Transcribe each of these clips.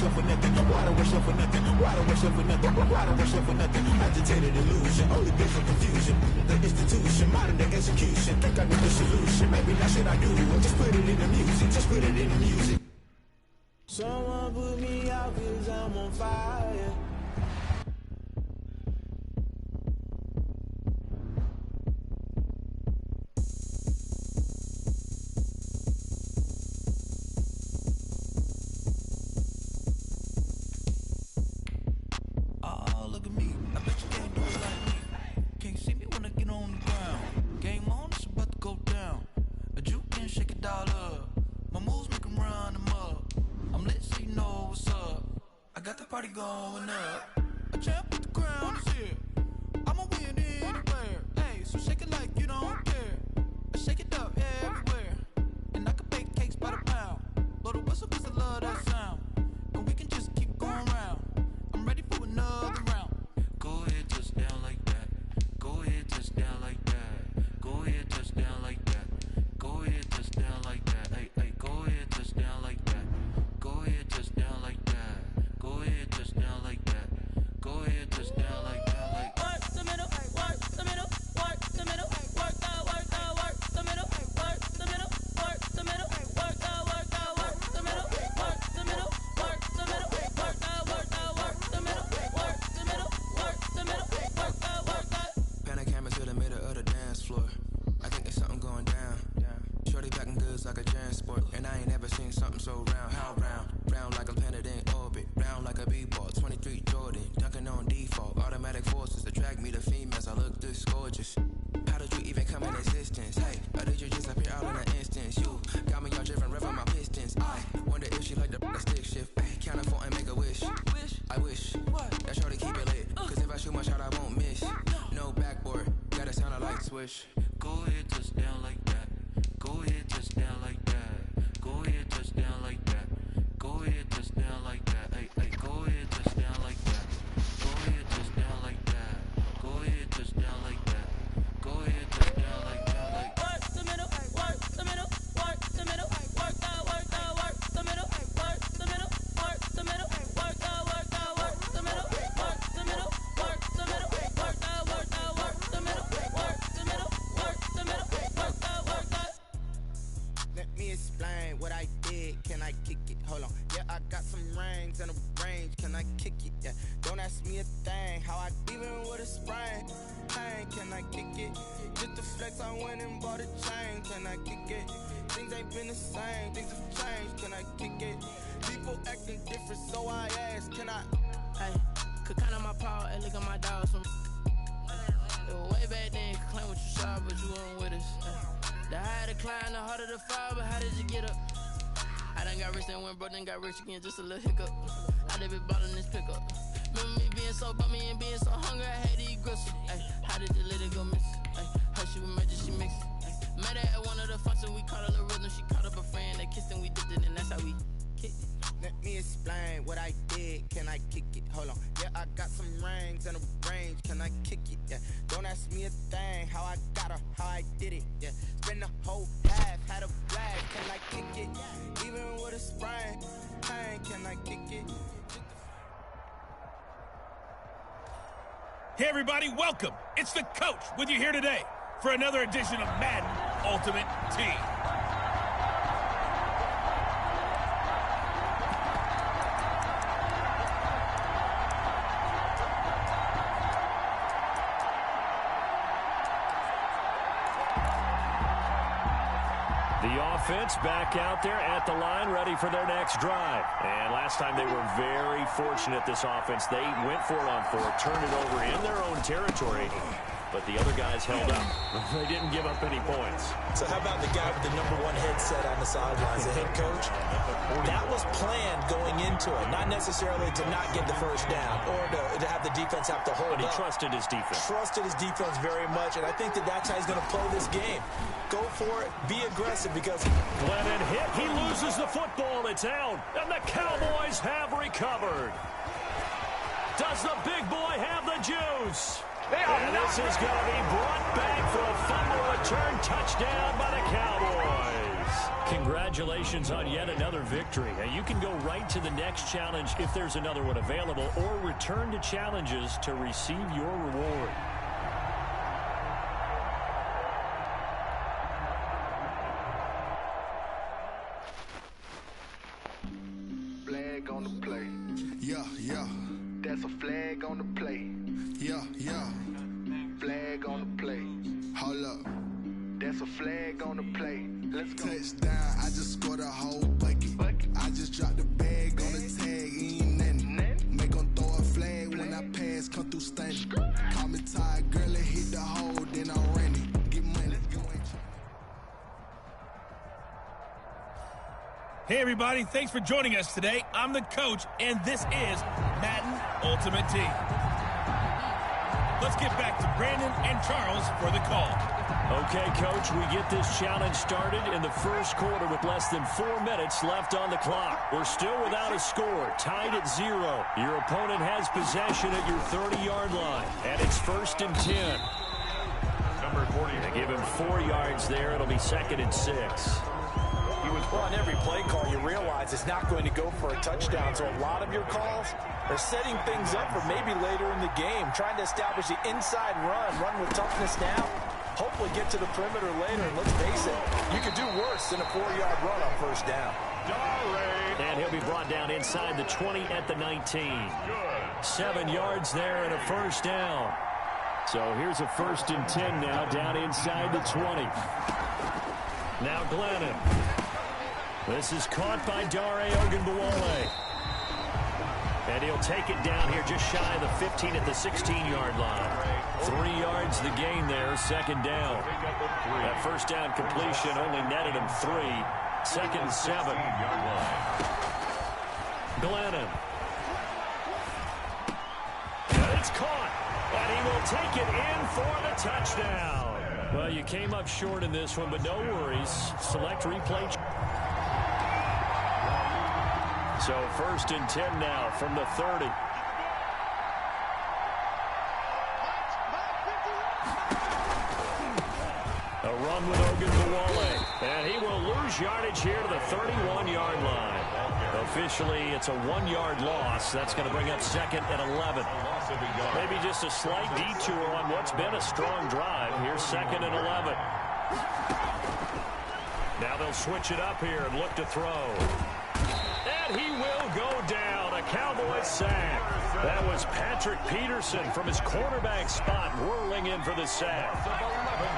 wish up for nothing? Why don't wish up for nothing? Why don't wish up for nothing? Why don't wish up for nothing? Agitated illusion, only been for confusion. The institution, modern day execution. Think I know the solution. Maybe that's what I do. Just put it in the music. Just put it in the music. Someone put me out 'cause I'm on fire. Going up, a champ with the crown is here. I'ma win anywhere. Hey, so shake it like you don't care. Shake it up everywhere. And I can bake cakes by the pound. Blow the whistle 'cause I love that sound. And we can just keep going round. I'm ready for another round. Go ahead, touch down like that. Go ahead, touch down like that. Go ahead, touch down like that. Go ahead, touch down like that. Hey, hey, go ahead, touch down like that. Go ahead, touch down like that. Go ahead, touch down like that. Go ahead, touch down like that. Like work the middle, work the middle, work the middle, work the middle, work the middle, work the middle, work the middle, work the middle, work the middle, work the middle, work the middle, work the middle, work the. Pan a camera to the middle of the dance floor. I think there's something going down. Shorty packing goods like a transport, and I ain't never seen something so round. How round? Round like a planet in orbit, round like a b-ball. 23 Jordan, dunking on default. Automatic forces attract me to females. I look this gorgeous. How did you even come in existence? Hey, or did you just appear out in an instance? You got me all driven, revving my pistons. I wonder if she like the stick shift. Ay, count on 4 and make a wish. I wish that shorty keep it lit. 'Cause if I shoot my shot, I won't miss. No backboard, gotta sound a light switch. Go ahead, touch down like that. Go ahead, touch down like that. Go ahead, touch down like that. Go ahead, touch down like that. Hey, hey, go ahead, touch down like that. Go ahead, touch down like that. Go ahead, touch down like that. Go ahead, touch down like that. Like work the middle, work the middle, work the middle, work the middle, work the middle, work the middle, work the middle, work the middle, work the middle, work the middle, work the middle, work the middle, work the. Let me explain what I did. Can I kick it? Hold on. Yeah, I got some rings and a range. Can I kick it? Yeah. Don't ask me a thing. How I even with a sprain. Hey, can I kick it? Just to flex, I went and bought a chain. Can I kick it? Things ain't been the same. Things have changed. Can I kick it? People acting different, so I ask. Can I? Hey, could count on my power and look at my dogs from. It was way back then. Could claim what you saw, but you weren't with us. The higher the climb, the harder the fall, but how did you get up? I done got rich and went broke, then got rich again, just a little hiccup. I done been ballin' this pickup. Remember me being so bummy and being so hungry, I had to eat gristle. Ay, how did you let it go miss? Ay, her she was magic, she mixed. Met her at one of the functions, we caught a little rhythm, she caught up a friend, they kissed and we did it, and that's how we kicked it. Let me explain what I did. Can I kick it? Hold on. Yeah, I got some rings and a range. Can I kick it? Yeah. Don't ask me a thing. How I got her, how I did it. Yeah. Spend the whole half, had a blast. Can I kick it? Even with a sprain. Hey, can I kick it? Hey everybody, welcome. It's the coach with you here today for another edition of Madden Ultimate Team. The offense back out there at the line, ready for their next drive. And last time they were very fortunate, this offense. They went for it on 4, turned it over in their own territory, but the other guys held up. They didn't give up any points. So how about the guy with the #1 headset on the sidelines, the head coach? That was planned going into it, not necessarily to not get the first down or to have the defense have to hold But he up. trusted his defense. Trusted his defense very much, and I think that's how he's going to play this game. Go for it, be aggressive, because Glennon hit, he loses the football, it's out, and the Cowboys have recovered. Does the big boy have the juice? And this is going to be brought back for a fumble return touchdown by the Cowboys. Congratulations on yet another victory. Now, you can go right to the next challenge if there's another one available, or return to challenges to receive your reward. Flag on the play. Yeah, yeah. That's a flag on the play. Yeah, yeah. Flag on the play. Hold up. That's a flag on the play. Let's go. Touchdown, I just scored a whole bucket. I just dropped the bag on the tag, ain't nothing. Make them throw a flag when I pass, come through stunning. Call me tired, girl, and hit the hole, then I ran it. Get money, you ain't trying. Hey, everybody. Thanks for joining us today. I'm the coach, and this is Madden Ultimate Team. Let's get back to Brandon and Charles for the call. Okay, Coach, we get this challenge started in the first quarter with less than 4 minutes left on the clock. We're still without a score, tied at 0. Your opponent has possession at your 30-yard line, and it's 1st and 10. Number 40. They give him 4 yards there. It'll be 2nd and 6. Well, on every play call, you realize it's not going to go for a touchdown, so a lot of your calls are setting things up for maybe later in the game, trying to establish the inside run with toughness now, hopefully get to the perimeter later, and let's face it, you could do worse than a 4-yard run on 1st down. And he'll be brought down inside the 20 at the 19. 7 yards there and a 1st down. So here's a 1st and 10 now, down inside the 20. Now Glennon. This is caught by Dare Ogunbowale. And he'll take it down here just shy of the 15 at the 16-yard line. 3 yards the gain there, 2nd down. That 1st down completion only netted him 3. 2nd and 7. Glennon. And it's caught. And he will take it in for the touchdown. Well, you came up short in this one, but no worries. Select replay. So 1st and 10 now from the 30. A run with Ogunbowale. And he will lose yardage here to the 31-yard line. Officially, it's a 1-yard loss. That's going to bring up 2nd and 11. Maybe just a slight detour on what's been a strong drive. Here's 2nd and 11. Now they'll switch it up here and look to throw. And he will go down. A Cowboys sack. That was Patrick Peterson from his quarterback spot whirling in for the sack.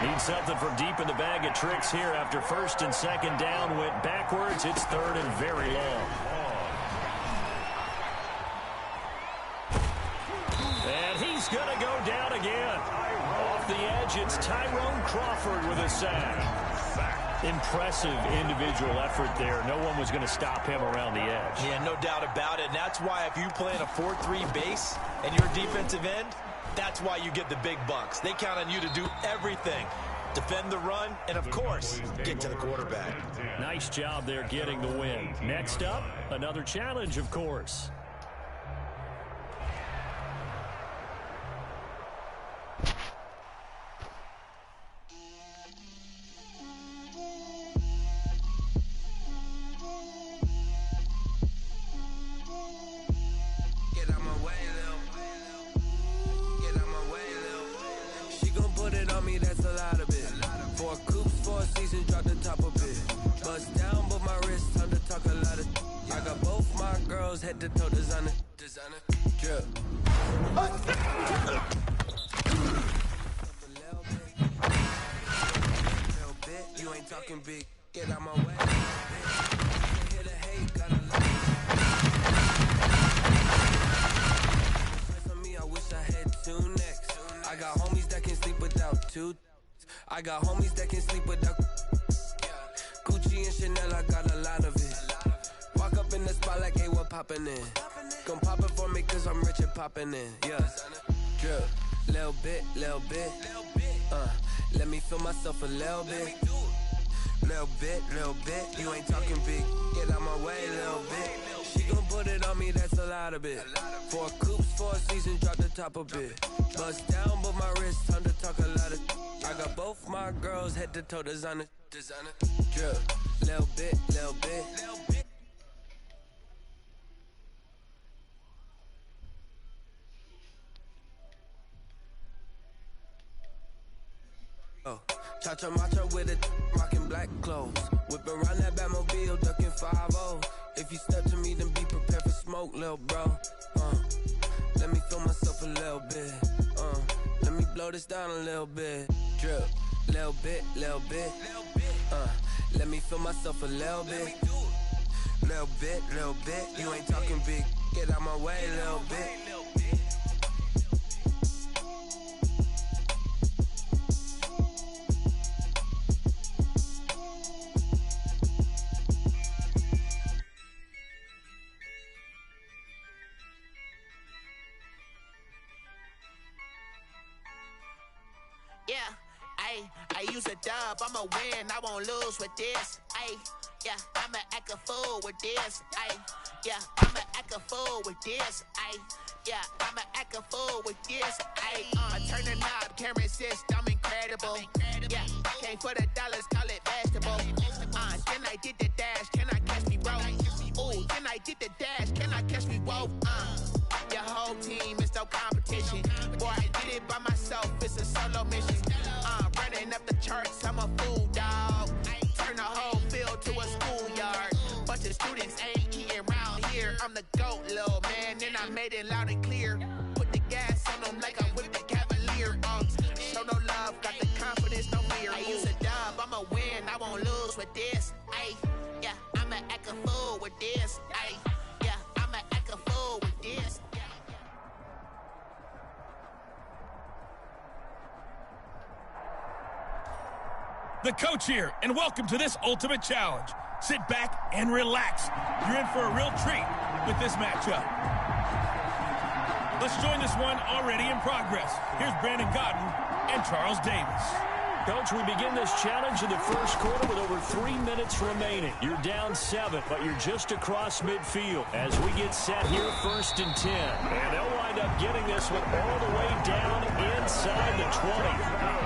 Needs something from deep in the bag of tricks here after 1st and 2nd down. Went backwards. It's 3rd and very long. And he's going to go down again. Off the edge, it's Tyrone Crawford with a sack. Impressive individual effort there. No one was going to stop him around the edge. Yeah, no doubt about it. And that's why if you play in a 4-3 base and you're defensive end, that's why you get the big bucks. They count on you to do everything. Defend the run, and of course, get to the quarterback. Nice job there getting the win. Next up, another challenge, of course. Head to toe designer drip. You ain't talking big. Get out my way. Hit a hate, gotta on me, I wish I had 2 necks. I got homies that can sleep without 2. I got homies that can sleep without Gucci and Chanel. I got a lot of it. Walk up in the spot like, hey, what poppin' in? Gon' pop it for me cause I'm rich and poppin' in. Yeah, drip, little bit. Let me feel myself a little bit. Little bit, you ain't talking big. Get out my way, little bit. She gon' put it on me, that's a lot of it. 4 coops, for a season, drop the top a bit. Bust down, but my wrist, time to talk a lot of. I got both my girls head to toe designer. Drip, little bit, little bit. Oh, cha-cha matcha with it, rocking black clothes. Whip around that Batmobile, ducking 5-0. If you step to me, then be prepared for smoke, lil' bro. Let me feel myself a little bit. Let me blow this down a little bit. Drip, little bit, little bit. Let me feel myself a little bit. Little bit, little bit. You ain't talking big, get out my way, little bit. I use a dub, I'ma win, I won't lose with this. Yeah, I'ma act a fool with this. Yeah, I'ma act a fool with this. Yeah, I'ma act a fool with this. Turn the knob, can't resist, I'm incredible. Yeah, came for the dollars, call it vegetable. Then I did the dash, can I catch me roll? Ooh, then I did the dash, can I catch me roll? Your whole team is no competition. Boy, I did it by myself, it's a solo mission. Running up the charts, I'm a fool, dog. Turn the whole field to a schoolyard. Bunch of students ain't eating round here. I'm the GOAT, little man, and I made it loud and clear. Put the gas on them like I'm with the Cavalier. Show no love, got the confidence, no fear. I use a dub, I'ma win, I won't lose with this. Yeah, I'ma act a fool with this. Yeah, I'ma act a fool with this. The coach here, and welcome to this Ultimate Challenge. Sit back and relax. You're in for a real treat with this matchup. Let's join this one already in progress. Here's Brandon Godden and Charles Davis. Coach, we begin this challenge in the first quarter with over 3 minutes remaining. You're down 7, but you're just across midfield as we get set here, 1st and 10. And they'll wind up getting this one all the way down inside the 20.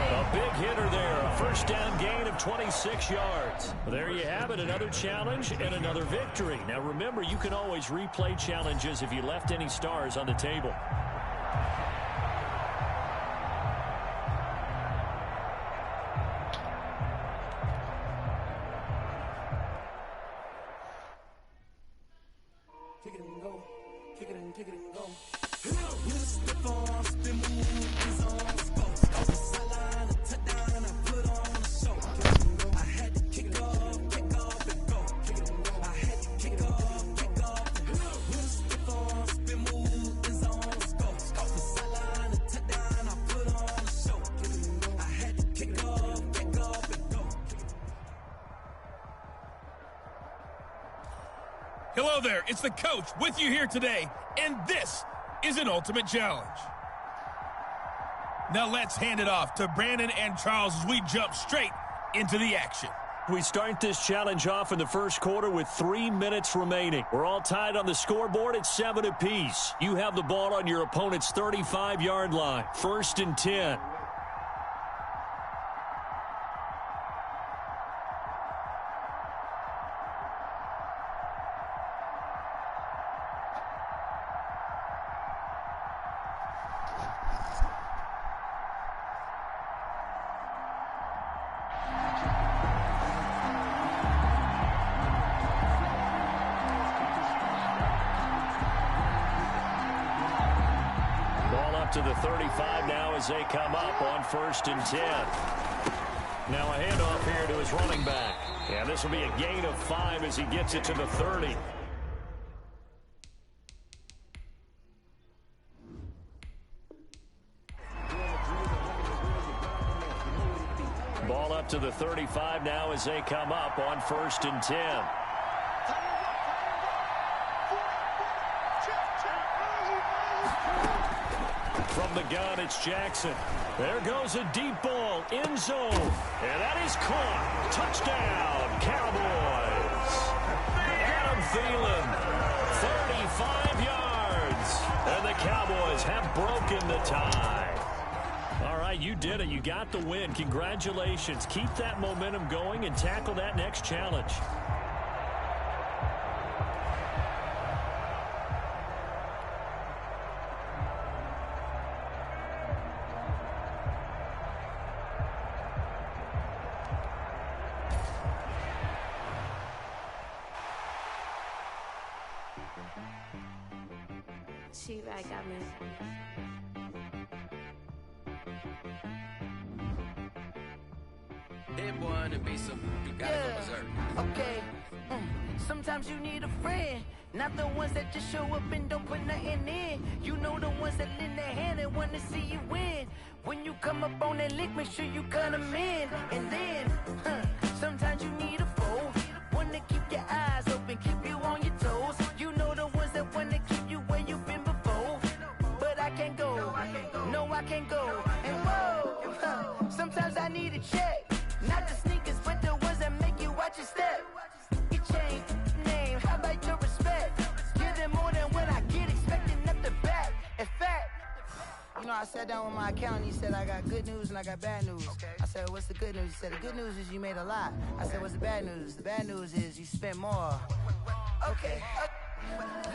A big hitter there, a first down gain of 26 yards. There you have it, another challenge and another victory. Now remember, you can always replay challenges if you left any stars on the table. Hello there, it's the coach with you here today, and this is an Ultimate Challenge. Now let's hand it off to Brandon and Charles as we jump straight into the action. We start this challenge off in the first quarter with 3 minutes remaining. We're all tied on the scoreboard at 7 apiece. You have the ball on your opponent's 35-yard line, 1st and 10. To the 35 now as they come up on 1st and 10. Now a handoff here to his running back. And this will be a gain of 5 as he gets it to the 30. Ball up to the 35 now as they come up on 1st and 10. From the gun, it's Jackson. There goes a deep ball, end zone. And that is caught. Touchdown, Cowboys. Adam Thielen, 35 yards. And the Cowboys have broken the tie. All right, you did it. You got the win. Congratulations. Keep that momentum going and tackle that next challenge. She right got me. Hit one and be some. You gotta go berserk. Okay. Sometimes you need a friend, not the ones that just show up and don't put nothing in. You know the ones that lend their hand and want to see you win. When you come up on that lick, make sure you cut them in. And then, sometimes you need a foe, one to keep your eyes open, keep you on your toes. You know the ones that want to keep you where you've been before. But I can't go, no I can't go. And whoa, sometimes I need a check, not the sneakers, but the ones that make you watch your step. Your chain, name, how about your respect? Give them more than what I get, expecting up the back. In fact, you know, I sat down with my accountant. He said, I got good news and I got bad news. Okay. I said, what's the good news? He said, the good news is you made a lot. I said, what's the bad news? The bad news is you spent more. Okay.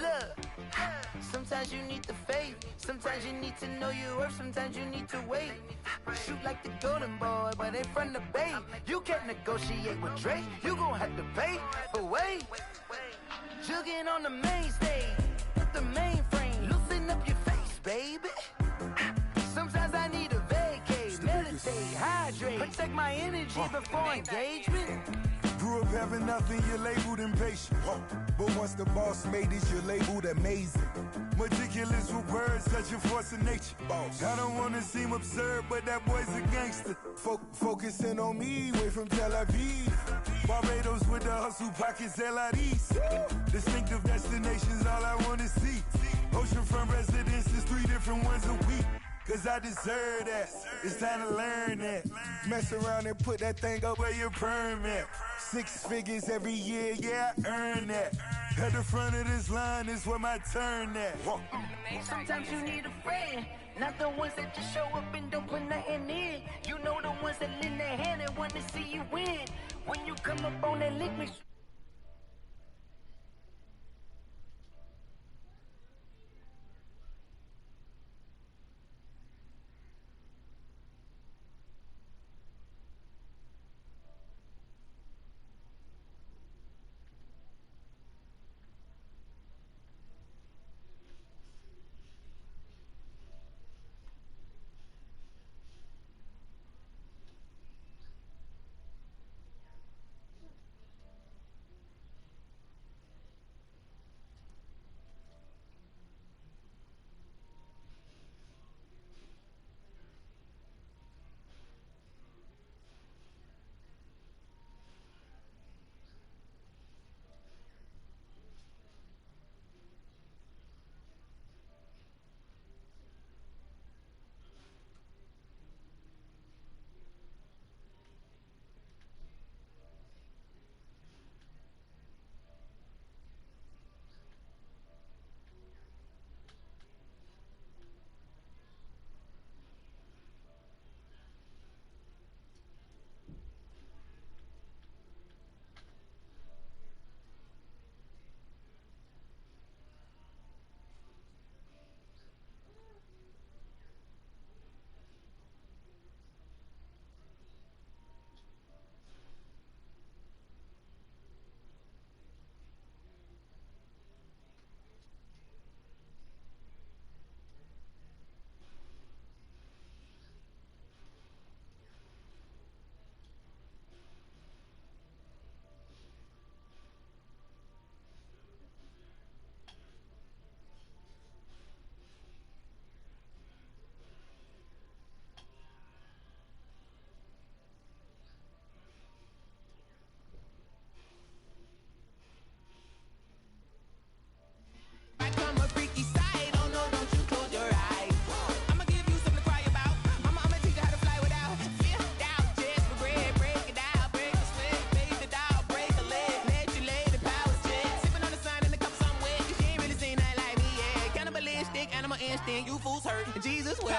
Look, sometimes you need the faith. Sometimes you need to know your worth. Sometimes you need to wait. Shoot like the golden boy, but in front of Bay. You can't negotiate with Drake. You gon' have to pay. But wait, jugging on the main stage, the mainframe, loosen up your face, baby. Sometimes I need a vacate, meditate, hydrate, protect my energy before engagement. Grew up having nothing, you're labeled impatient. But once the boss made it, you're labeled amazing. Meticulous with words, such a force of nature. I don't wanna seem absurd, but that boy's a gangster. Focusing on me, way from Tel Aviv. Barbados with the hustle pockets, LIDs. Distinctive destinations, all I wanna see. Oceanfront residences, 3 different ones a week. Cause I deserve that, it's time to learn that. Mess around and put that thing up where your permit. 6 figures every year, yeah, I earn that. At the front of this line is where my turn at. Sometimes you need a friend, not the ones that just show up and don't put nothing in. You know the ones that lend their hand and want to see you win. When you come up on that lick, make sure understand you fools hurt. And Jesus will.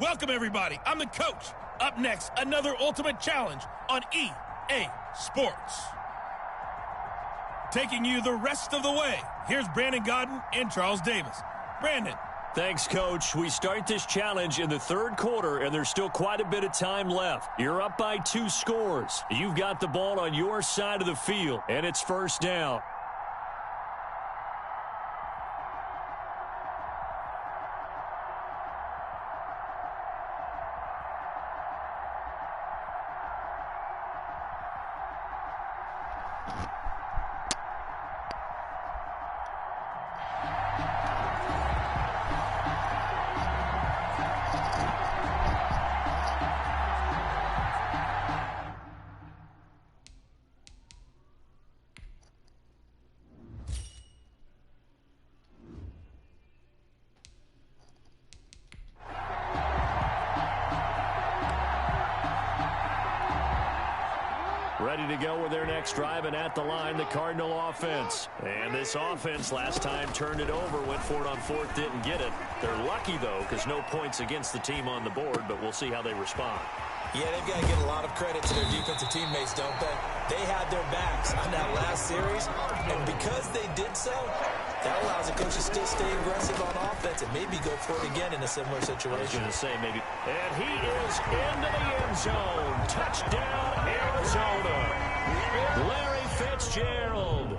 Welcome, everybody. I'm the coach. Up next, another Ultimate Challenge on EA Sports. Taking you the rest of the way, here's Brandon Godden and Charles Davis. Brandon. Thanks, Coach. We start this challenge in the third quarter, and there's still quite a bit of time left. You're up by 2 scores. You've got the ball on your side of the field, and it's first down. Ready to go with their next drive, and at the line, the Cardinal offense. And this offense last time turned it over, went for it on fourth, didn't get it. They're lucky, though, because no points against the team on the board, but we'll see how they respond. Yeah, they've got to give a lot of credit to their defensive teammates, don't they? They had their backs on that last series, and because they did so, That allows the coach to still stay aggressive on offense and maybe go for it again in a similar situation. I was going to say maybe. And he is into the end zone. Touchdown, Arizona. Larry Fitzgerald,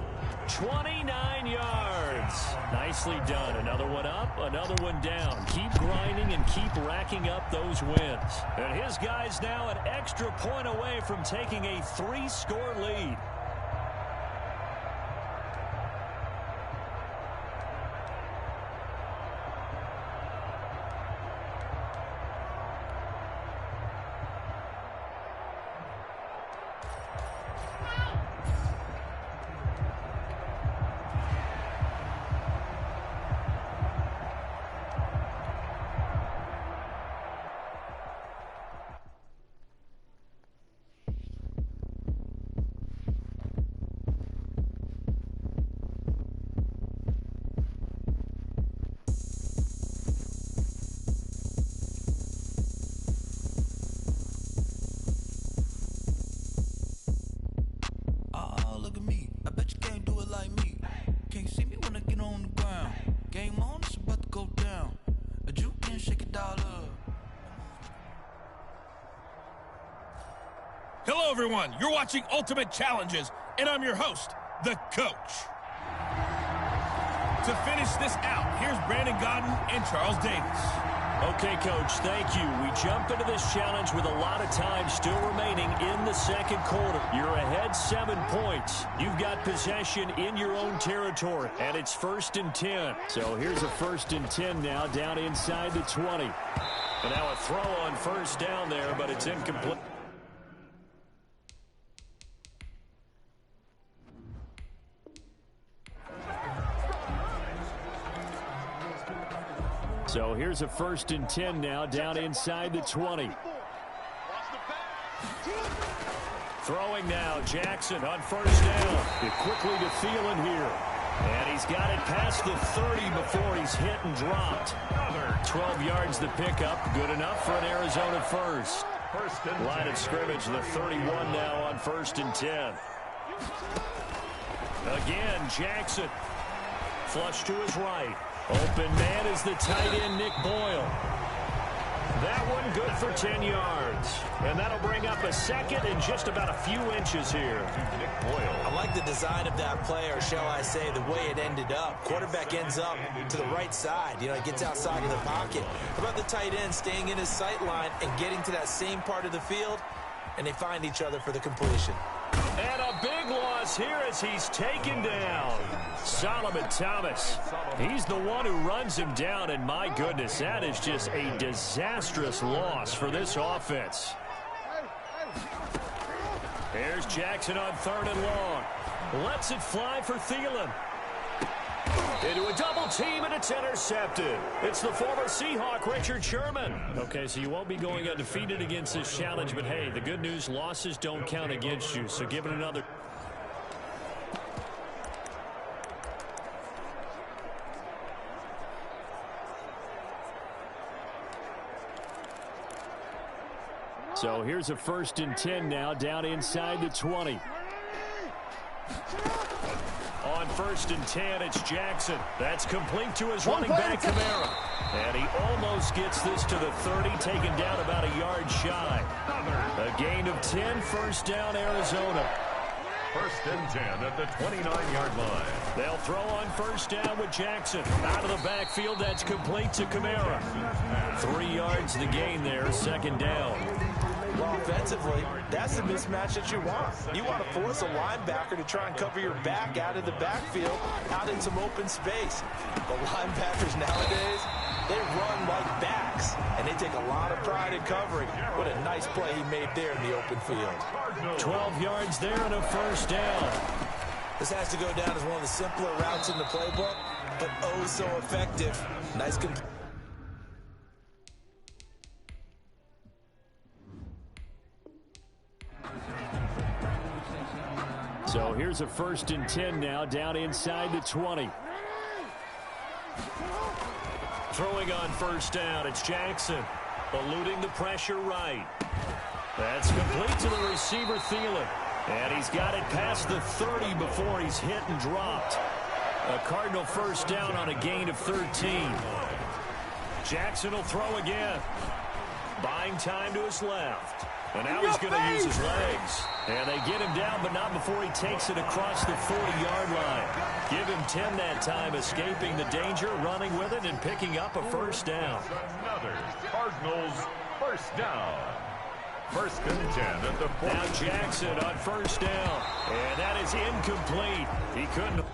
29 yards. Nicely done. Another one up, another one down. Keep grinding and keep racking up those wins. And his guys now an extra point away from taking a 3-score lead. Hello, everyone. You're watching Ultimate Challenges, and I'm your host, the Coach. To finish this out, here's Brandon Godden and Charles Davis. Okay, Coach, thank you. We jump into this challenge with a lot of time still remaining in the second quarter. You're ahead 7 points. You've got possession in your own territory, and it's 1st and 10. So here's a 1st and 10 now down inside the 20. And now a throw on 1st down there, but it's incomplete. So here's a 1st and 10 now down inside the 20. Throwing now, Jackson on 1st down. It quickly to Thielen here. And he's got it past the 30 before he's hit and dropped. 12 yards the pickup. Good enough for an Arizona first. Line of scrimmage, the 31 now on 1st and 10. Again, Jackson. Flush to his right. Open man is the tight end, Nick Boyle. That one good for 10 yards. And that'll bring up a 2nd and just about a few inches here. Nick Boyle. I like the design of that play, or shall I say the way it ended up. Quarterback ends up to the right side. You know, he gets outside of the pocket. How about the tight end staying in his sight line and getting to that same part of the field? And they find each other for the completion. And a big loss here as he's taken down. Solomon Thomas. He's the one who runs him down, and my goodness, that is just a disastrous loss for this offense. Here's Jackson on 3rd and long. Lets it fly for Thielen. Into a double team, and it's intercepted. It's the former Seahawk, Richard Sherman. Okay, so you won't be going undefeated against this challenge, but hey, the good news, losses don't count against you, so give it another. So here's a 1st and 10 now down inside the 20. On 1st and 10, it's Jackson. That's complete to his running back, Kamara. And he almost gets this to the 30, taken down about a yard shy. A gain of 10, 1st down, Arizona. 1st and 10 at the 29-yard line. They'll throw on 1st down with Jackson. Out of the backfield, that's complete to Kamara. 3 yards the gain there, 2nd down. Well, offensively, that's the mismatch that you want. You want to force a linebacker to try and cover your back out of the backfield, out in some open space. The linebackers nowadays, they run like backs, and they take a lot of pride in covering. What a nice play he made there in the open field. 12 yards there and a 1st down. This has to go down as one of the simpler routes in the playbook, but oh so effective. Nice completion. So here's a 1st and 10 now down inside the 20. Throwing on 1st down, it's Jackson. Eluding the pressure right. That's complete to the receiver, Thielen. And he's got it past the 30 before he's hit and dropped. A Cardinal first down on a gain of 13. Jackson will throw again. Buying time to his left. And now he's going to use his legs. And they get him down, but not before he takes it across the 40-yard line. Give him 10 that time, escaping the danger, running with it, and picking up a first down. Another Cardinals first down. First and 10 at the 40. Now Jackson on first down. And that is incomplete. He couldn't.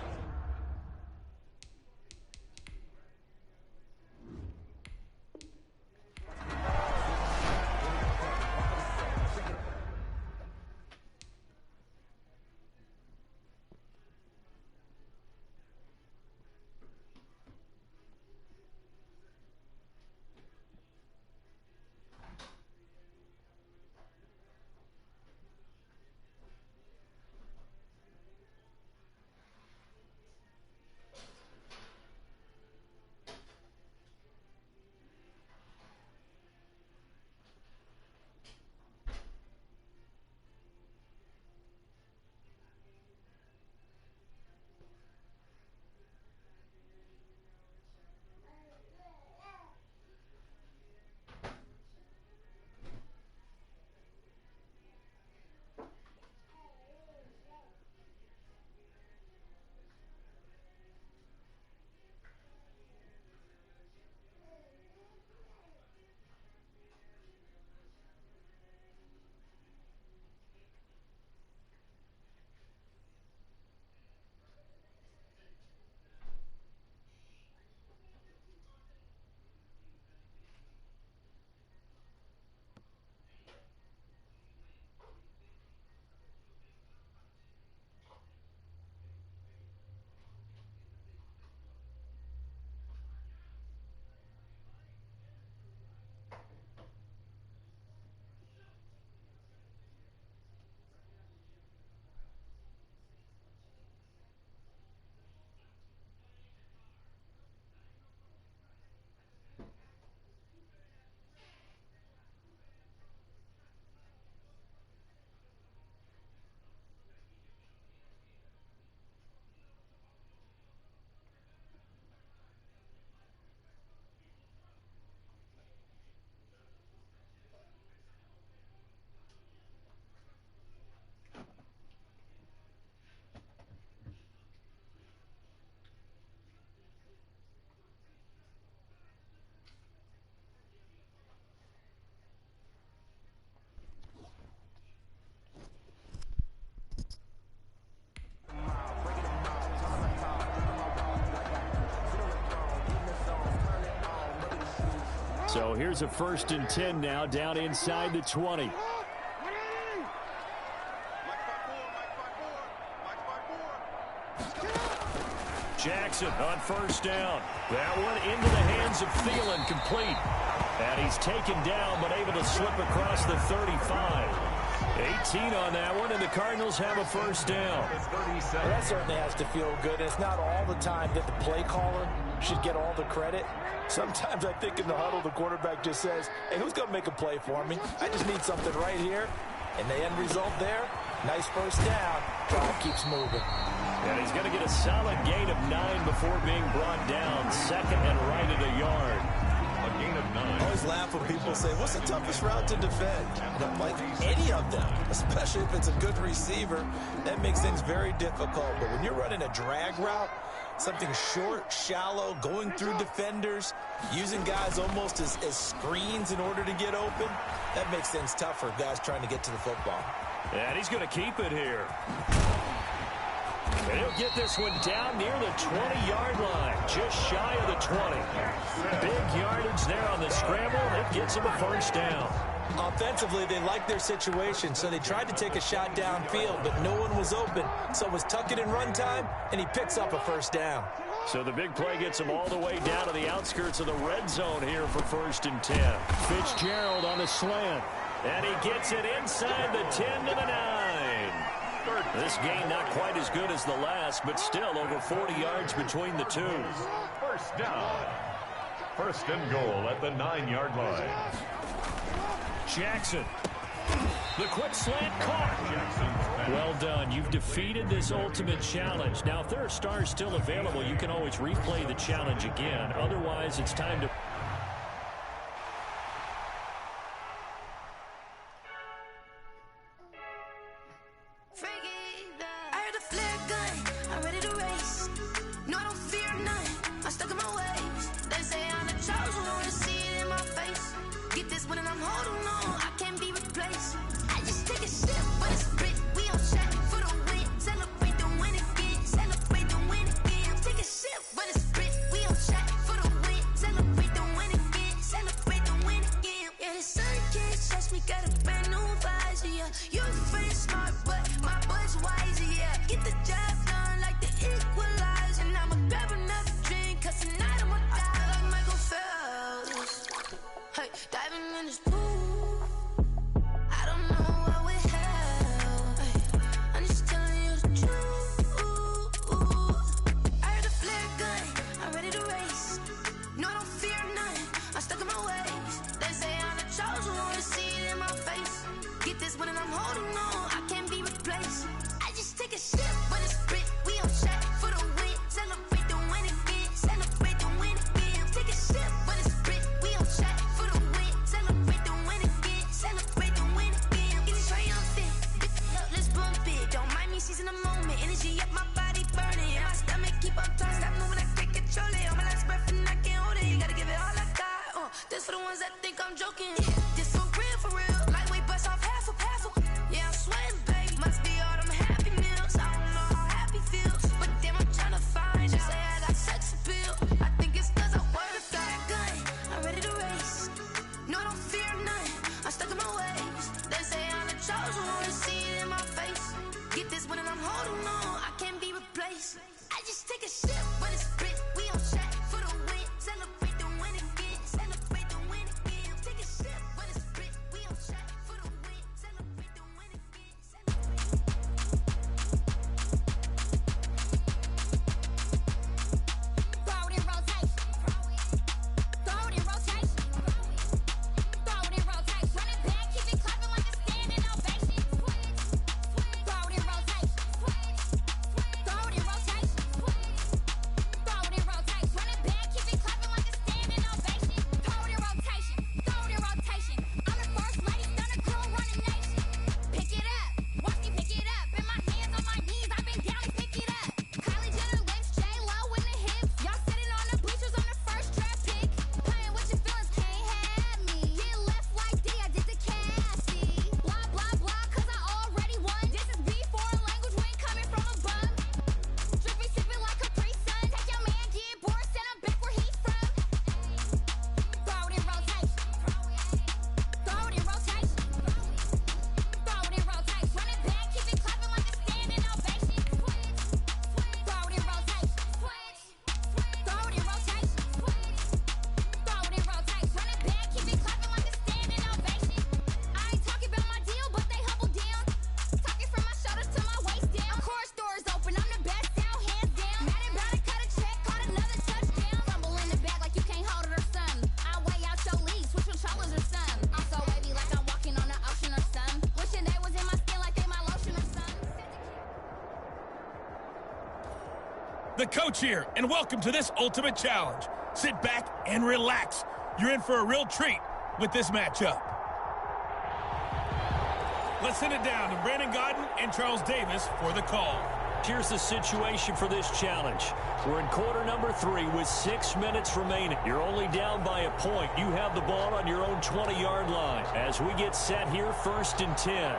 So here's a 1st and 10 now, down inside the 20. Jackson on first down. That one into the hands of Thielen, complete. And he's taken down, but able to slip across the 35. 18 on that one, and the Cardinals have a first down. Well, that certainly has to feel good. It's not all the time that the play caller should get all the credit. Sometimes I think in the huddle, the quarterback just says, hey, who's going to make a play for me? I just need something right here. And the end result there, nice first down. Drive keeps moving. And he's going to get a solid gain of 9 before being brought down. 2nd and right at a yard. A gain of 9. I always laugh when people say, what's the toughest route to defend? And I'm like, any of them, especially if it's a good receiver, that makes things very difficult. But when you're running a drag route, something short, shallow, going through defenders, using guys almost as screens in order to get open, that makes things tough for guys trying to get to the football. And he's going to keep it here. And he'll get this one down near the 20-yard line, just shy of the 20. Big yardage there on the scramble. It gets him a first down. Offensively, they liked their situation, so they tried to take a shot downfield, but no one was open. So it was tuck it in run time, and he picks up a first down. So the big play gets him all the way down to the outskirts of the red zone here for 1st and 10. Fitzgerald on the slant, and he gets it inside the 10 to the 9. This game not quite as good as the last, but still over 40 yards between the two. First down. 1st and goal at the 9-yard line. Jackson The quick slant caught. Well done. You've defeated this ultimate challenge. Now, if there are stars still available, you can always replay the challenge again. Otherwise, it's time to... The coach here, and welcome to this ultimate challenge. Sit back and relax. You're in for a real treat with this matchup. Let's send it down to Brandon Godden and Charles Davis for the call. Here's the situation for this challenge. We're in quarter number 3 with 6 minutes remaining. You're only down by a point. You have the ball on your own 20-yard line. As we get set here, 1st and 10.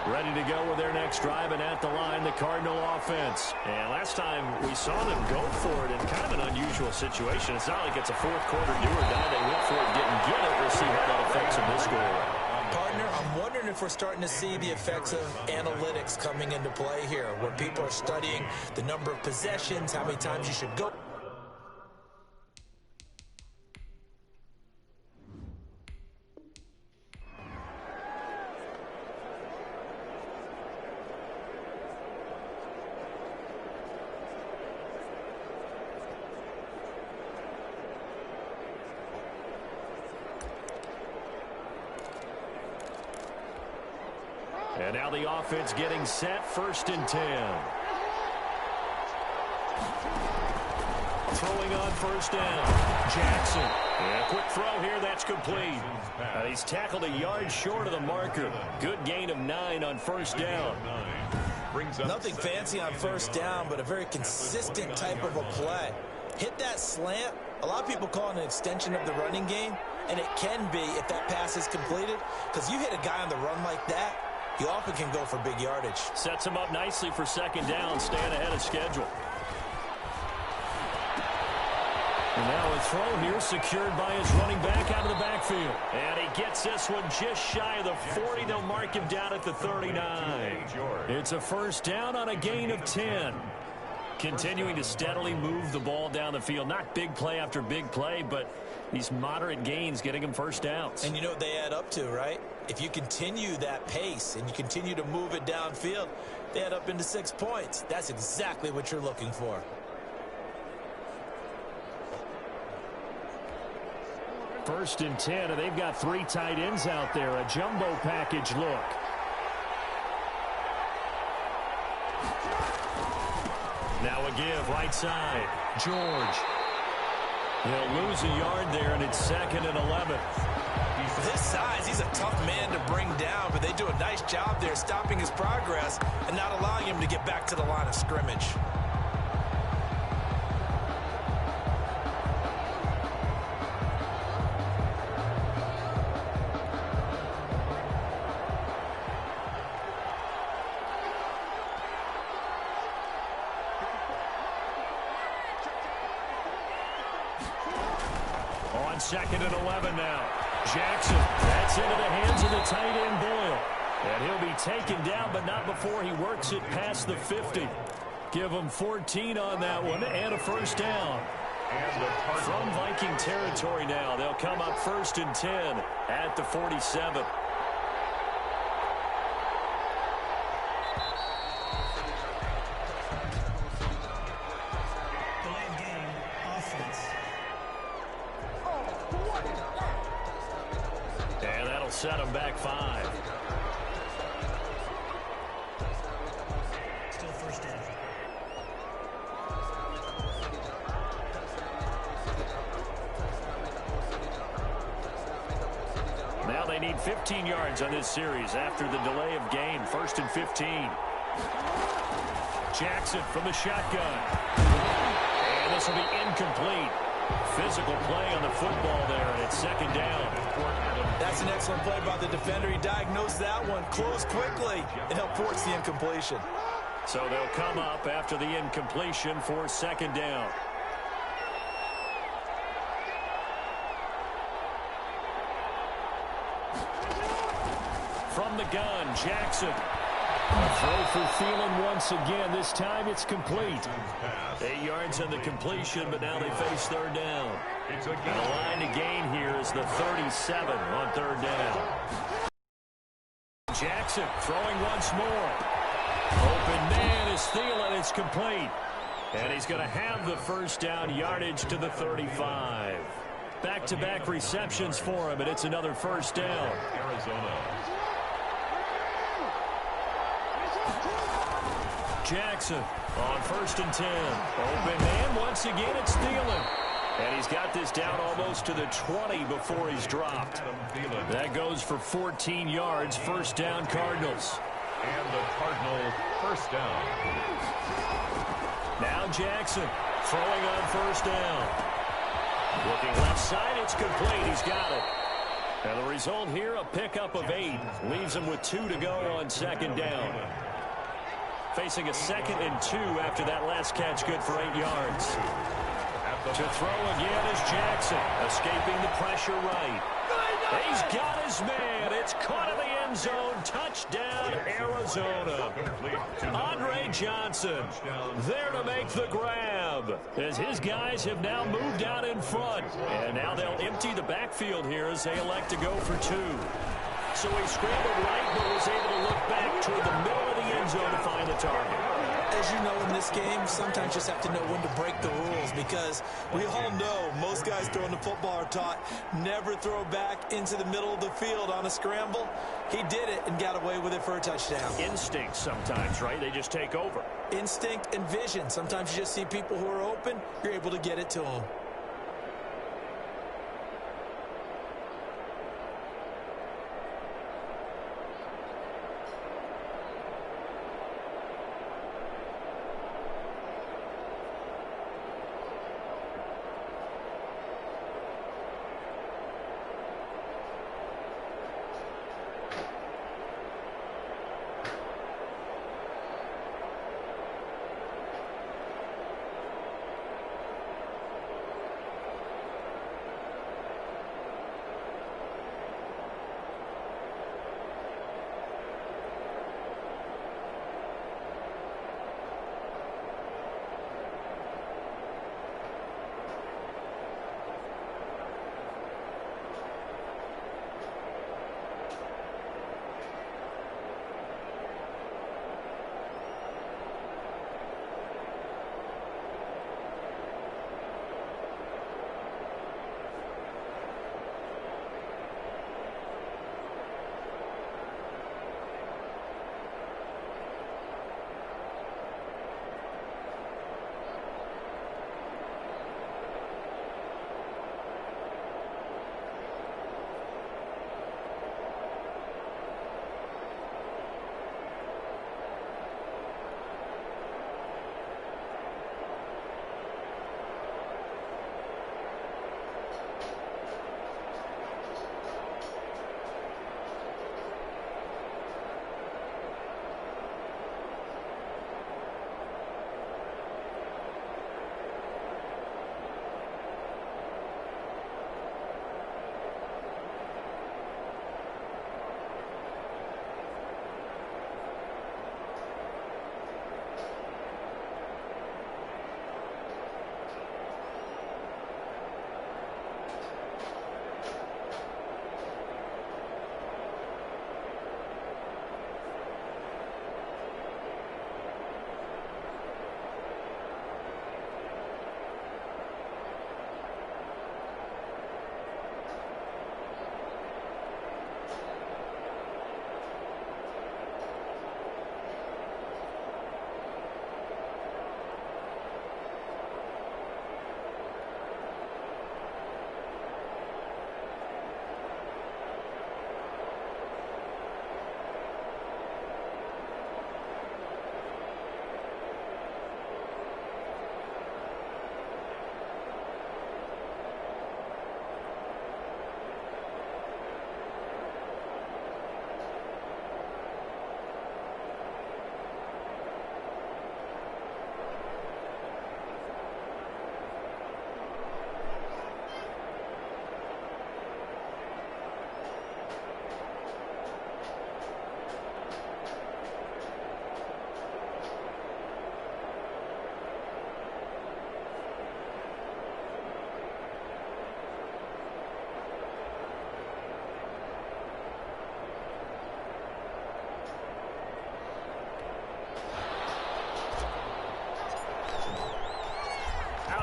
Ready to go with their next drive, and at the line, the Cardinal offense. And last time we saw them go for it in kind of an unusual situation. It's not like it's a fourth quarter do or die. They went for it, didn't get it. We'll see how that affects them this go-around. Partner, I'm wondering if we're starting to see the effects of analytics coming into play here, where people are studying the number of possessions, how many times you should go. And now the offense getting set, 1st and 10. Throwing on 1st down. Jackson. And a quick throw here, that's complete. He's tackled a yard short of the marker. Good gain of 9 on 1st down. Nothing fancy on 1st down, but a very consistent type of a play. Hit that slant. A lot of people call it an extension of the running game, and it can be if that pass is completed, because you hit a guy on the run like that, you often can go for big yardage. Sets him up nicely for 2nd down, staying ahead of schedule. And now a throw here secured by his running back out of the backfield. And he gets this one just shy of the 40. They'll mark him down at the 39. It's a 1st down on a gain of 10. Continuing to steadily move the ball down the field. Not big play after big play, but these moderate gains getting him 1st downs. And you know what they add up to, right? If you continue that pace and you continue to move it downfield, they add up into 6 points. That's exactly what you're looking for. First and 10, and they've got 3 tight ends out there. A jumbo package look. Now a give, right side. George. He'll lose a yard there, and it's 2nd and 11. This size, he's a tough man to bring down, but they do a nice job there stopping his progress and not allowing him to get back to the line of scrimmage. On 2nd and 11 now. Jackson, that's into the hands of the tight end B.L.U. And he'll be taken down, but not before he works it past the 50. Give him 14 on that one and a 1st down. From Viking territory now, they'll come up 1st and 10 at the 47. Set him back 5. Still 1st down. Now they need 15 yards on this series after the delay of game. 1st and 15. Jackson from the shotgun. And this will be incomplete. Physical play on the football there, and it's 2nd down. That's an excellent play by the defender. He diagnosed that one, closed quickly, and helped force the incompletion. So they'll come up after the incompletion for 2nd down. From the gun, Jackson. A throw for Thielen once again. This time it's complete. 8 yards on the completion, but now they face 3rd down. And the line to gain here is the 37 on 3rd down. Jackson throwing once more. Open man is Thielen. It's complete. And he's going to have the 1st down yardage to the 35. Back-to-back receptions for him, and it's another 1st down. Arizona. Jackson on 1st and 10. Open man, once again it's Thielen. And he's got this down almost to the 20 before he's dropped. That goes for 14 yards, 1st down Cardinals. And the Cardinal 1st down. Now Jackson throwing on 1st down. Looking left side, it's complete. He's got it. And the result here, a pickup of 8. Leaves him with 2 to go on 2nd down. Facing a 2nd and 2 after that last catch, good for 8 yards. To throw again is Jackson, escaping the pressure right. He's got his man. It's caught in the end zone. Touchdown, Arizona. Andre Johnson there to make the grab, as his guys have now moved out in front. And now they'll empty the backfield here as they elect to go for 2. So he scrambled right, but was able to look back toward the middle of the end zone to find the target. As you know, in this game, sometimes you just have to know when to break the rules, because we all know most guys throwing the football are taught never throw back into the middle of the field on a scramble. He did it and got away with it for a touchdown. Instinct sometimes, right? They just take over. Instinct and vision. Sometimes you just see people who are open, you're able to get it to them.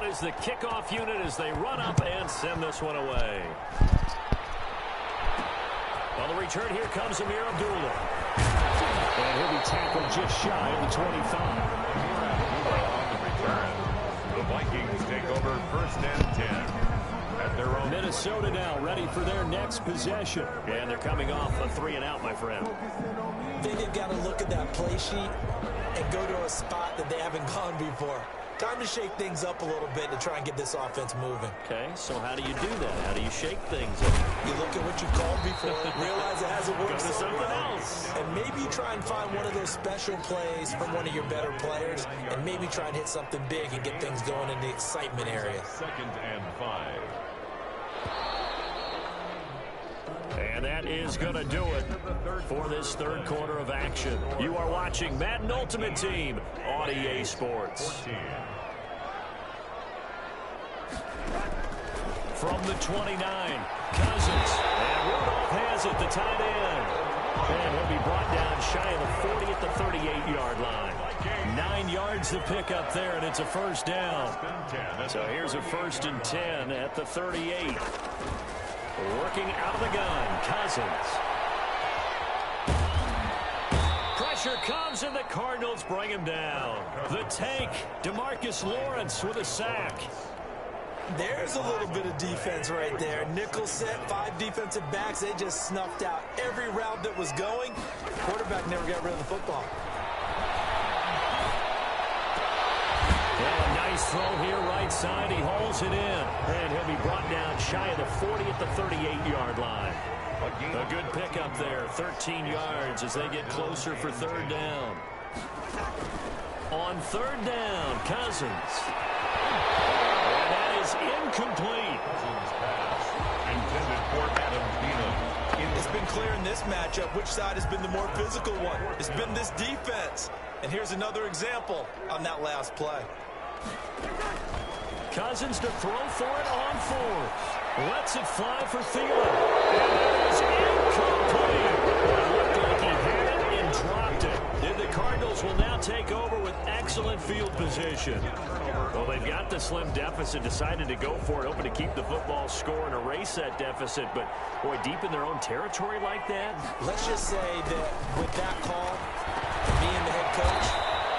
Is the kickoff unit as they run up and send this one away. On the return, here comes Amir Abdullah. And he'll be tackled just shy of the 25. On the return, the Vikings take over 1st and 10 at their own. Minnesota now ready for their next possession. And they're coming off a 3-and-out, my friend. I think they've got to look at that play sheet and go to a spot that they haven't gone before. Time to shake things up a little bit to try and get this offense moving. Okay, so how do you do that? How do you shake things up? You look at what you called before, realize it hasn't worked Go to so something well, else. and maybe you try and find one of those special plays from one of your better players, and maybe try and hit something big and get things going in the excitement area. 2nd and 5. And that is going to do it for this third quarter of action. You are watching Madden Ultimate Team on EA Sports. 14. From the 29, Cousins. And Rudolph has it, the tight end. And he'll be brought down shy of the 40 at the 38-yard line. 9 yards to pick up there, and it's a first down. So here's a 1st and 10 at the 38. Working out of the gun, Cousins. Pressure comes, and the Cardinals bring him down. The tank, DeMarcus Lawrence with a sack. There's a little bit of defense right there. Nickel set, 5 defensive backs. They just snuffed out every route that was going. Quarterback never got rid of the football. Well, a nice throw here, right side. He hauls it in. And he'll be brought down shy of the 40 at the 38-yard line. A good pickup there, 13 yards as they get closer for 3rd down. On 3rd down, Cousins. And that is incomplete. Intended for Adam Thielen. It's been clear in this matchup which side has been the more physical one. It's been this defense. And here's another example on that last play. Cousins to throw for it on 4th. Lets it fly for Thielen. And that is incomplete. It looked like he had it and dropped it. And the Cardinals will now take over with excellent field position. Well, they've got the slim deficit, decided to go for it, hoping to keep the football score and erase that deficit. But, boy, deep in their own territory like that. Let's just say that with that call, me and the head coach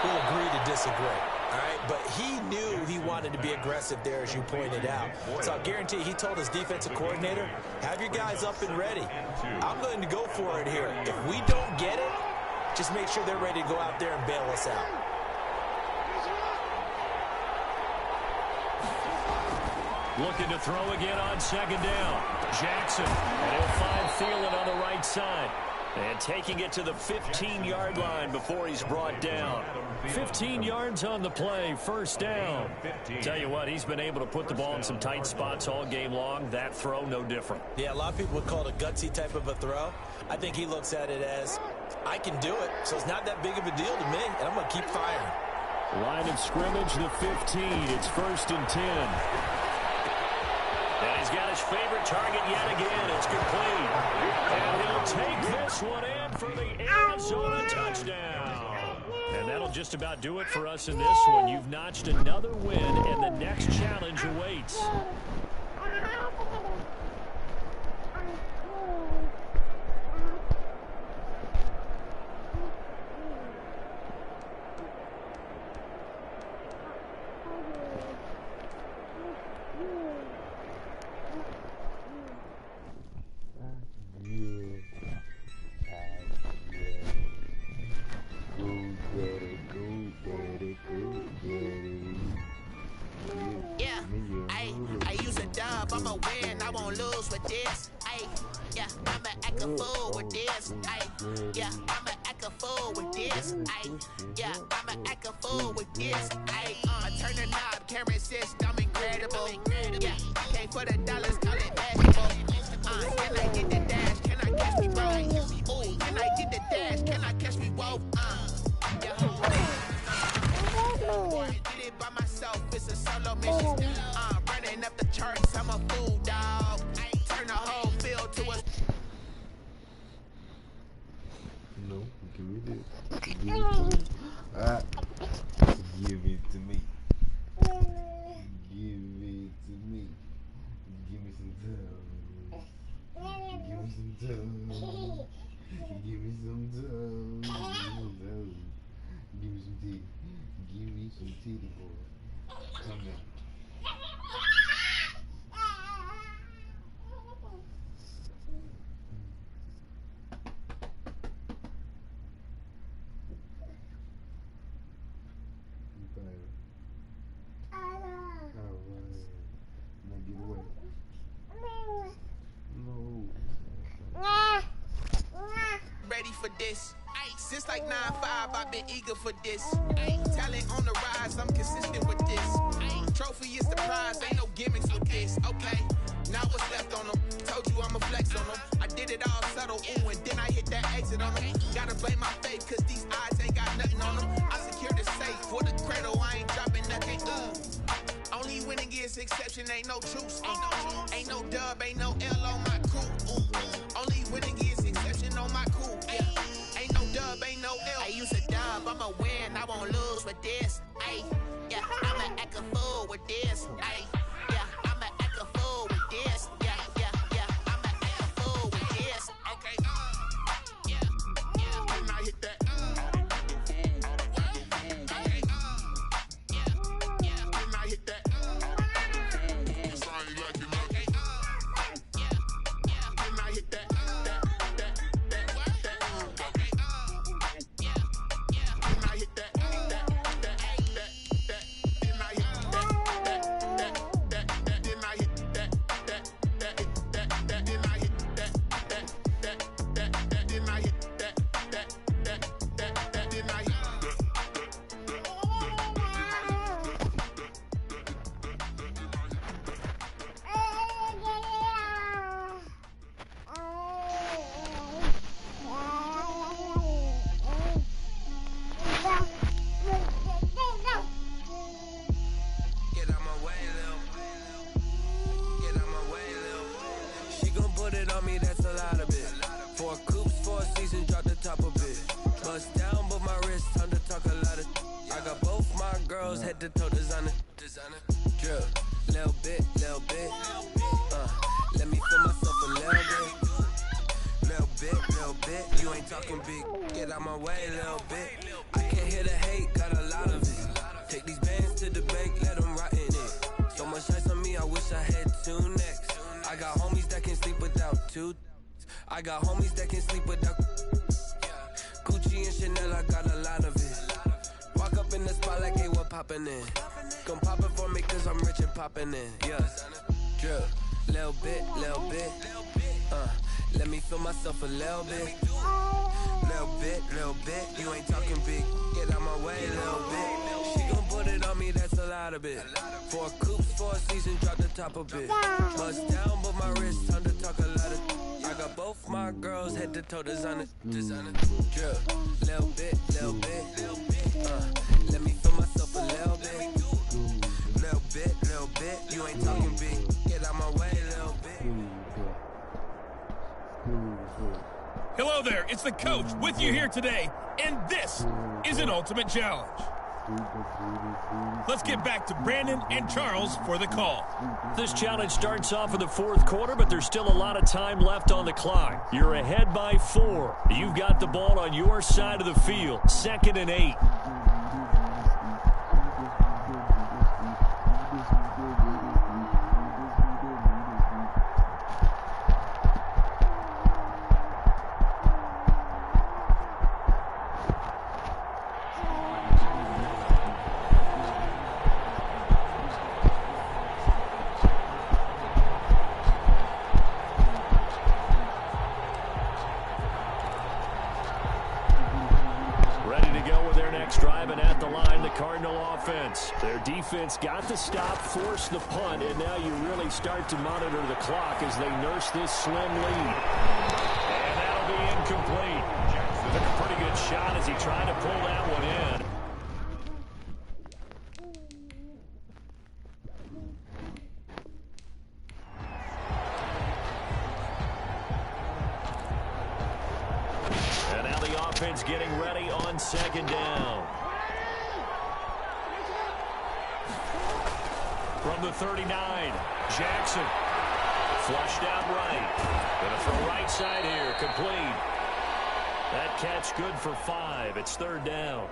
will agree to disagree. All right, but he knew he wanted to be aggressive there, as you pointed out. So I guarantee he told his defensive coordinator, have your guys up and ready. I'm going to go for it here. If we don't get it, just make sure they're ready to go out there and bail us out. Looking to throw again on 2nd down. Jackson, and he'll find Thielen on the right side. And taking it to the 15-yard line before he's brought down. 15 yards on the play, 1st down. Tell you what, he's been able to put the ball in some tight spots all game long. That throw, no different. Yeah, a lot of people would call it a gutsy type of a throw. I think he looks at it as, I can do it, so it's not that big of a deal to me, and I'm going to keep firing. Line of scrimmage, the 15. It's 1st and 10. And he's got his favorite target yet again. It's complete. And he'll take this one in for the Arizona touchdown. And that'll just about do it for us in this one. You've notched another win, and the next challenge awaits. I'ma win, I won't lose with this. Ay, yeah, I'ma act a fool with this. Ay, yeah, I'ma act a fool with this. Ay, yeah, I'ma act a fool with this. Ay, I turn the knob, camera assist, I'm incredible. Yeah, came for the dollars, call it basketball. Can I get the dash? Can I catch me roll? Ooh, can I get the dash? Can I catch me roll? Yeah. Did it by myself, it's a solo mission. Running up the charts, I'm a fool, dog. Turn the whole field to a... No, give me this. Give it to me. Give it to me. Give it to me. Give me some time. Give me some time. Give me some time. Give me some tea. Give me some titty, boy. Come down. Ready for this. Since like 9-5, I've been eager for this. Talent on the rise, I'm consistent with this. Trophy is the prize, ain't no gimmicks with this. Okay, now what's left on them? Told you I'ma flex on them. I did it all subtle, ooh, and then I hit that exit on them. Gotta blame my faith, cause these eyes ain't got nothing on them. I secure the safe for the cradle, I ain't dropping nothing. Only winning is exception, ain't no truce. Ain't no dub, ain't no L on my crew. Only winning is exception on my crew. Yeah. Ain't no dub, ain't no L. I use a dub, I'ma win, I won't lose. head to toe designer. Drill, little bit. Let me feel myself a little bit. You ain't talking big, get out my way a little bit. I can't hear the hate, got a lot of it. Take these bands to the bank, let them rot in it. So much ice on me, I wish I had two necks. I got homies that can sleep without two. I got homies that can sleep without Gucci and Chanel, I got a lot of it. Walk up in the spot like, hey, what poppin' in? Come pop it for me, cause I'm rich and poppin' in. Yeah, drill, little bit. Let me feel myself a little bit. Little bit. You ain't talking big, get out my way a little bit. She gon' put it on me, that's a lot of it. 4 coops, 4 seasons, drop the top a bit. Bust down, but my wrist, time to talk a lot of. I got both my girls head to toe designer. Drill, little bit. Let me feel myself a little bit. Little bit. You ain't talking big, get out my way a little bit. Hello there, it's the coach with you here today, and this is an Ultimate Challenge. Let's get back to Brandon and Charles for the call. This challenge starts off in the fourth quarter, but there's still a lot of time left on the clock. You're ahead by 4. You've got the ball on your side of the field. 2nd and 8. Their defense got the stop, forced the punt, and now you really start to monitor the clock as they nurse this slim lead. And that'll be incomplete. Took a pretty good shot as he tried to pull that one in. And now the offense getting ready on 2nd down. From the 39, Jackson. Flushed out right. Gonna throw right side here, complete. That catch good for 5. It's 3rd down.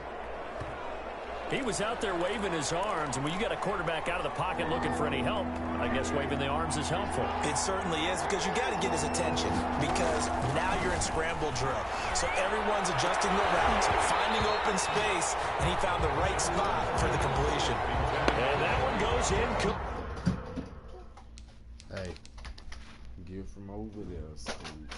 He was out there waving his arms, and when you got a quarterback out of the pocket looking for any help, I guess waving the arms is helpful. It certainly is, because you got to get his attention, because now you're in scramble drill. So everyone's adjusting their routes, finding open space, and he found the right spot for the completion. And that one goes in. Hey, get from over there, Steve.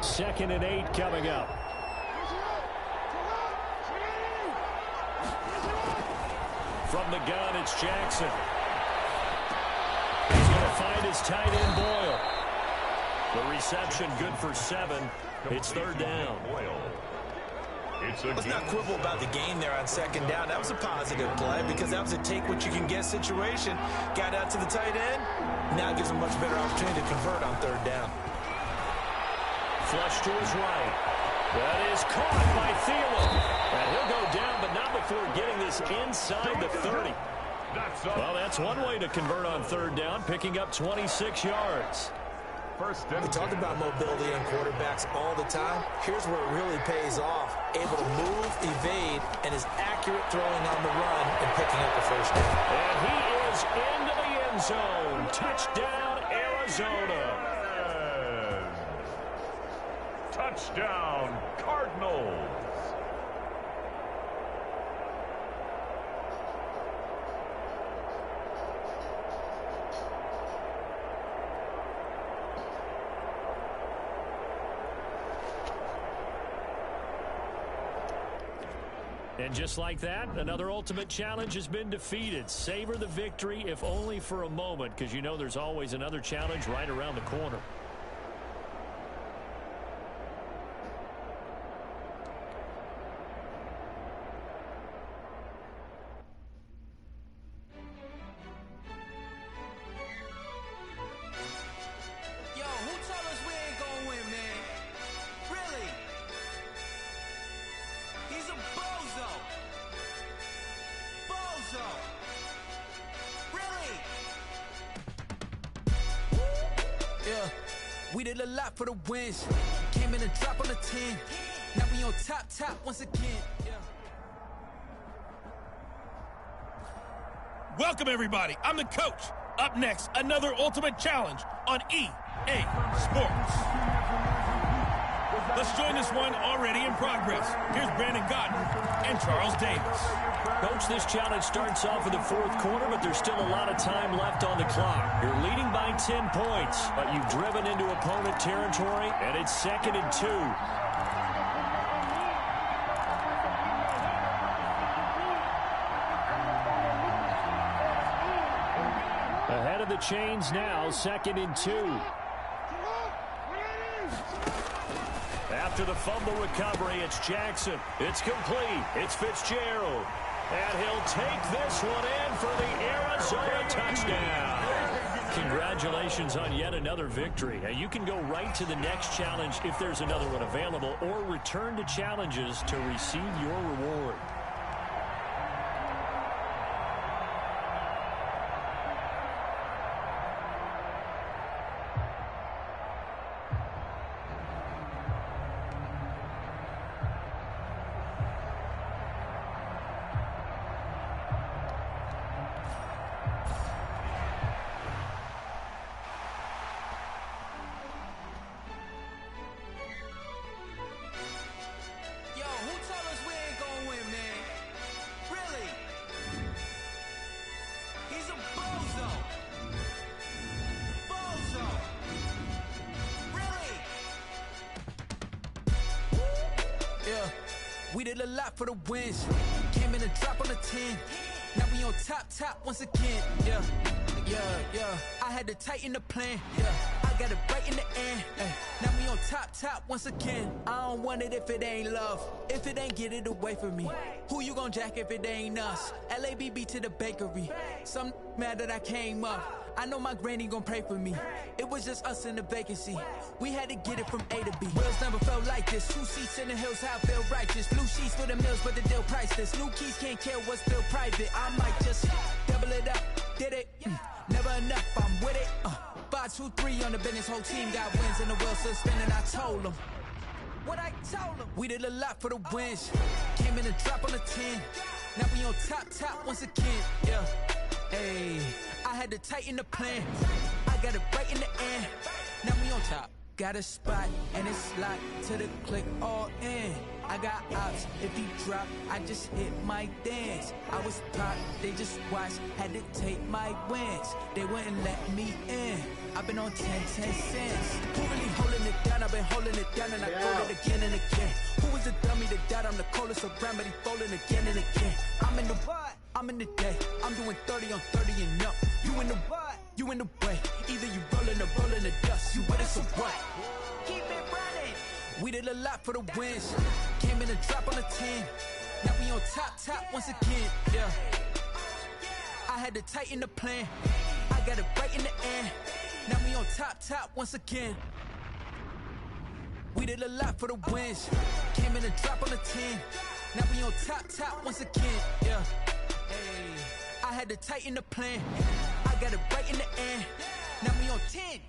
Second and 8 coming up. From the gun, it's Jackson. He's going to find his tight end, Boyle. The reception good for 7. It's 3rd down. Let's not quibble about the gain there on 2nd down. That was a positive play because that was a take-what-you-can-get situation. Got out to the tight end. Now it gives him a much better opportunity to convert on 3rd down. Flush to his right. That is caught by Thielen. And he'll go down, but not before getting this inside the 30. Well, that's one way to convert on 3rd down, picking up 26 yards. We talk about mobility on quarterbacks all the time. Here's where it really pays off. Able to move, evade, and is accurate throwing on the run and picking up the 1st down. And he is into the end zone. Touchdown, Arizona. Touchdown, Cardinals. And just like that, another Ultimate Challenge has been defeated. Savor the victory, if only for a moment, because you know there's always another challenge right around the corner. We did a lot for the wins. Came in and dropped on the 10. Now we on top once again. Yeah. Welcome, everybody. I'm the coach. Up next, another Ultimate Challenge on EA Sports. Let's join this one already in progress. Here's Brandon Godden and Charles Davis. Coach, this challenge starts off in the fourth quarter, but there's still a lot of time left on the clock. You're leading by 10 points, but you've driven into opponent territory, and it's 2nd and 2. Ahead of the chains now, 2nd and 2. After the fumble recovery, it's Jackson. It's complete. It's Fitzgerald. And he'll take this one in for the Arizona touchdown. Congratulations on yet another victory. Now, you can go right to the next challenge if there's another one available, or return to challenges to receive your reward. We did a lot for the wins. Came in and dropped on the 10. Now we on top once again. Yeah. I had to tighten the plan. Yeah. I got it right in the end. Now we on top once again. I don't want it if it ain't love. If it ain't, get it away from me. Who you gon' jack if it ain't us? LABB to the bakery. Some mad that I came up. I know my granny gon' pray for me. It was just us in the vacancy. We had to get it from A to B. Wheels never felt like this. 2 seats in the hills, how I feel righteous. Blue sheets for the mills, but the deal priceless. New keys can't care what's still private. I might just double it up. Did it? Never enough, I'm with it. 5, 2, 3 on the business. Whole team got wins and the wheels still spinning. I told them what I told them. We did a lot for the wins. Came in and dropped on the 10. Now we on top once again. Yeah. Hey, I had to tighten the plan. I got it right in the end. Now we on top. Got a spot and it's locked to the click all in. I got ops, if he drop, I just hit my dance. I was taught, they just watched, had to take my wins. They wouldn't let me in. I've been on 10 cents. Who really holding it down? I've been holding it down and I fold it again and again. Who was the dummy that died? I'm the coldest around, but he folding again and again. I'm in the what? I'm in the day. I'm doing 30 on 30 and up. You in the what? You in the way. Either you rolling or rolling the dust. You with us or what? Keep it running. We did a lot for the wins. Came in and dropped on the 10. Now we on top once again. Yeah. I had to tighten the plan. I got it right in the end. Now we on top once again. We did a lot for the wins. Came in and dropped on the 10. Now we on top once again. Yeah. Hey, I had to tighten the plan. I got it right in the end. Now we on 10.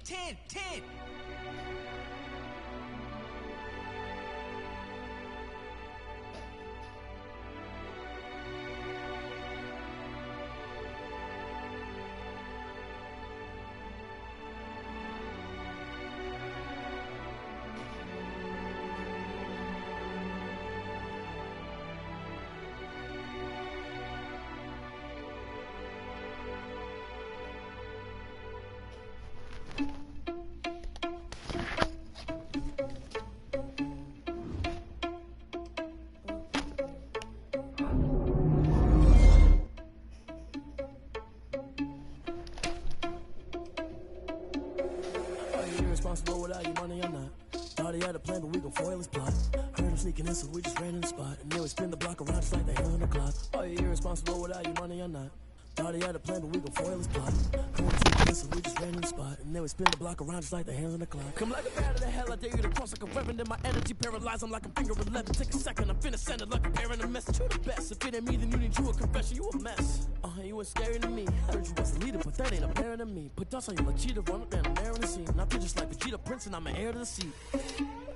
Without your money, I'm not. Thought he had a plan, but we gon' foil his plot. Heard him sneaking in, so we just ran in the spot. And then we spin the block around just like the hell on the clock. Are you irresponsible without your money, I'm not. Thought he had a plan, but we gon' foil his plot. Heard him sneaking in, so we just ran in the spot. And then we spin the block around just like the hands on the clock. Come like a bat of the hell, I dare you to cross like a reverend. And my energy paralyzed, I'm like a finger 11. Take a second, I'm finna send it like a parent a message. You the best, if it ain't me, then you need you a confession. You a mess. You was scary to me. Heard you was a leader, but that ain't apparent to of me. Put dust on you like cheetah, run up down the air in the scene. Not to just like Vegeta Prince and I'm an heir to the seat.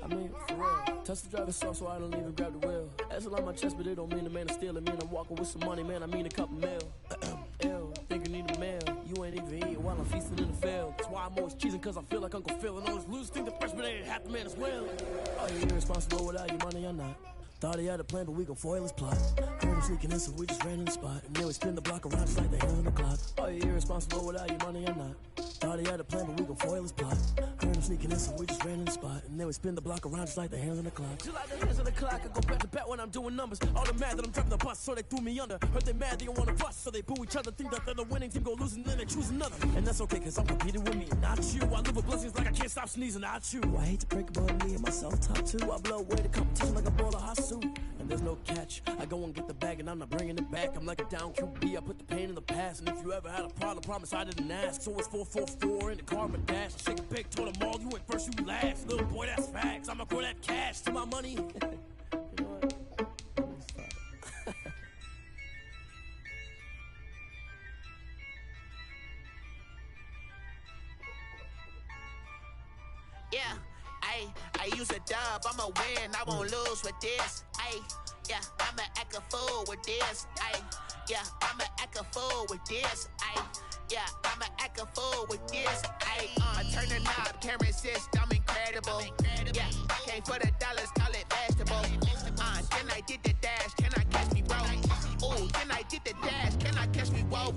I mean, for real. Touch the driver's soft so I don't even grab the wheel. That's a lot on my chest, but it don't mean a man to steal it. Mean I'm walking with some money, man, I mean a couple mil. Ew, think you need a meal. You ain't even eating while I'm feasting in the field. That's why I'm always cheesing, cause I feel like Uncle Phil. And all those losers think the freshman ain't half the man as well. Are you irresponsible without your money or not? Thought he had a plan, but we gon' foil his plot. Heard him sneaking in, so we just ran in the spot. And then we spin the block around just like the hell in the clock. Are you irresponsible without your money or not? Thought he had a plan, but we gon' foil his plot. Heard him sneaking in, so we just ran in the spot. And then we spin the block around just like the hands on the clock. Just like the hands on the clock, I go back to back when I'm doing numbers. All the mad that I'm driving the bus, so they threw me under. Heard they mad, they don't wanna bust, so they boo each other. Think that they're the winning team, go losing, then they choose another. And that's okay, cause I'm competing with me, not you. I live with blessings like I can't stop sneezing, not you. I hate to break about me and myself top two. I blow away the competition like a ball of hot soup. And there's no catch. I go and get the bag and I'm not bringing it back. I'm like a down QB, I put the pain in the past. And if you ever had a problem, promise I didn't ask. So it's 444 in the car, but dash. Shake a big, told them all, you went first, you last. Little boy, that's facts. I'ma grow that cash to my money. You know what? Yeah, I use a dub, I'ma win, I won't lose with this. Yeah, I'ma act a fool with this. Yeah, I'ma act a fool with this. Yeah, I'ma act a fool with this. I turn the knob, can't resist, I'm incredible. Yeah, came for the dollars, call it vegetable. Then I did the dash, can I catch me, bro? Ooh, then I did the dash, can I catch me, whoa?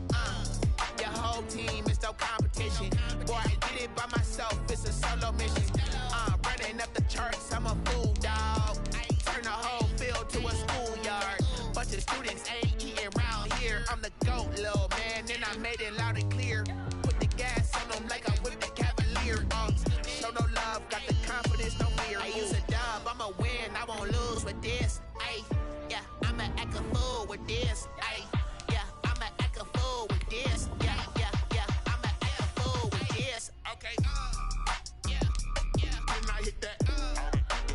Your whole team is no competition. Boy, I did it by myself, it's a solo mission. Running up the charts, I'm a fool, dog. Turn the whole field to a schoolyard. Bunch of students ain't eating round here. I'm the GOAT, little man, and I made it loud and clear. Put the gas on them like I whipped the Cavalier. Show no love, got the confidence, no fear. I use a dub, I'ma win, I won't lose with this. Yeah, I'ma act a fool with this. Yeah, I'ma act a fool with this. Yeah, I'ma act a fool with this. Okay, then I hit that.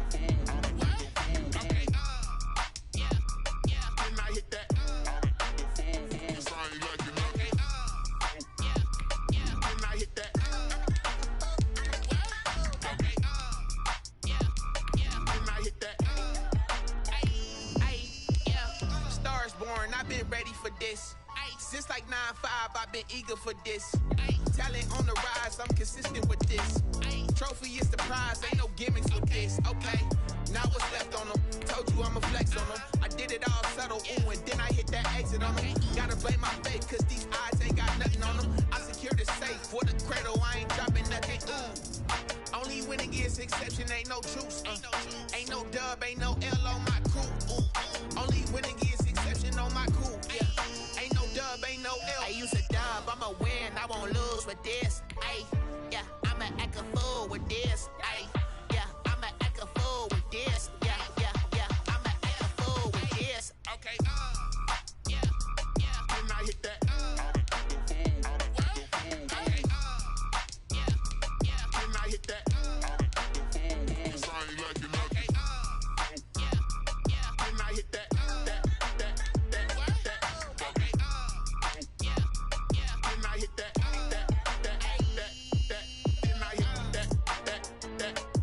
Okay, then I hit that. Cause I ain't like it, okay, then I hit that. Okay, then I hit that. Yeah, Stars born, I've been ready for this. Since like 9-5, I've been eager for this. Talent on the rise, I'm consistent with this. Trophy is the prize, ain't no gimmicks with this. Okay, now what's left on them? Told you I'ma flex on them. I did it all subtle, ooh, and then I hit that exit on them. Gotta blame my faith, cause these eyes ain't got nothing on them. I secure the safe for the cradle, I ain't dropping nothing. Ooh, only winning is exception, ain't no truce. Ain't no dub, ain't no L on my crew. Ooh, only winning is exception on my crew. Yeah, ain't no dub, ain't no L. I use a dub, I'ma win, I won't lose with this. Yeah, I'ma act a fool with this. Yeah, I'ma act a fool with this. Yeah, I'ma act a fool with this. Okay, then I hit that. Okay, then I hit that. Cause I ain't like it, okay, then I hit that. Okay, then I hit that. Then I hit that.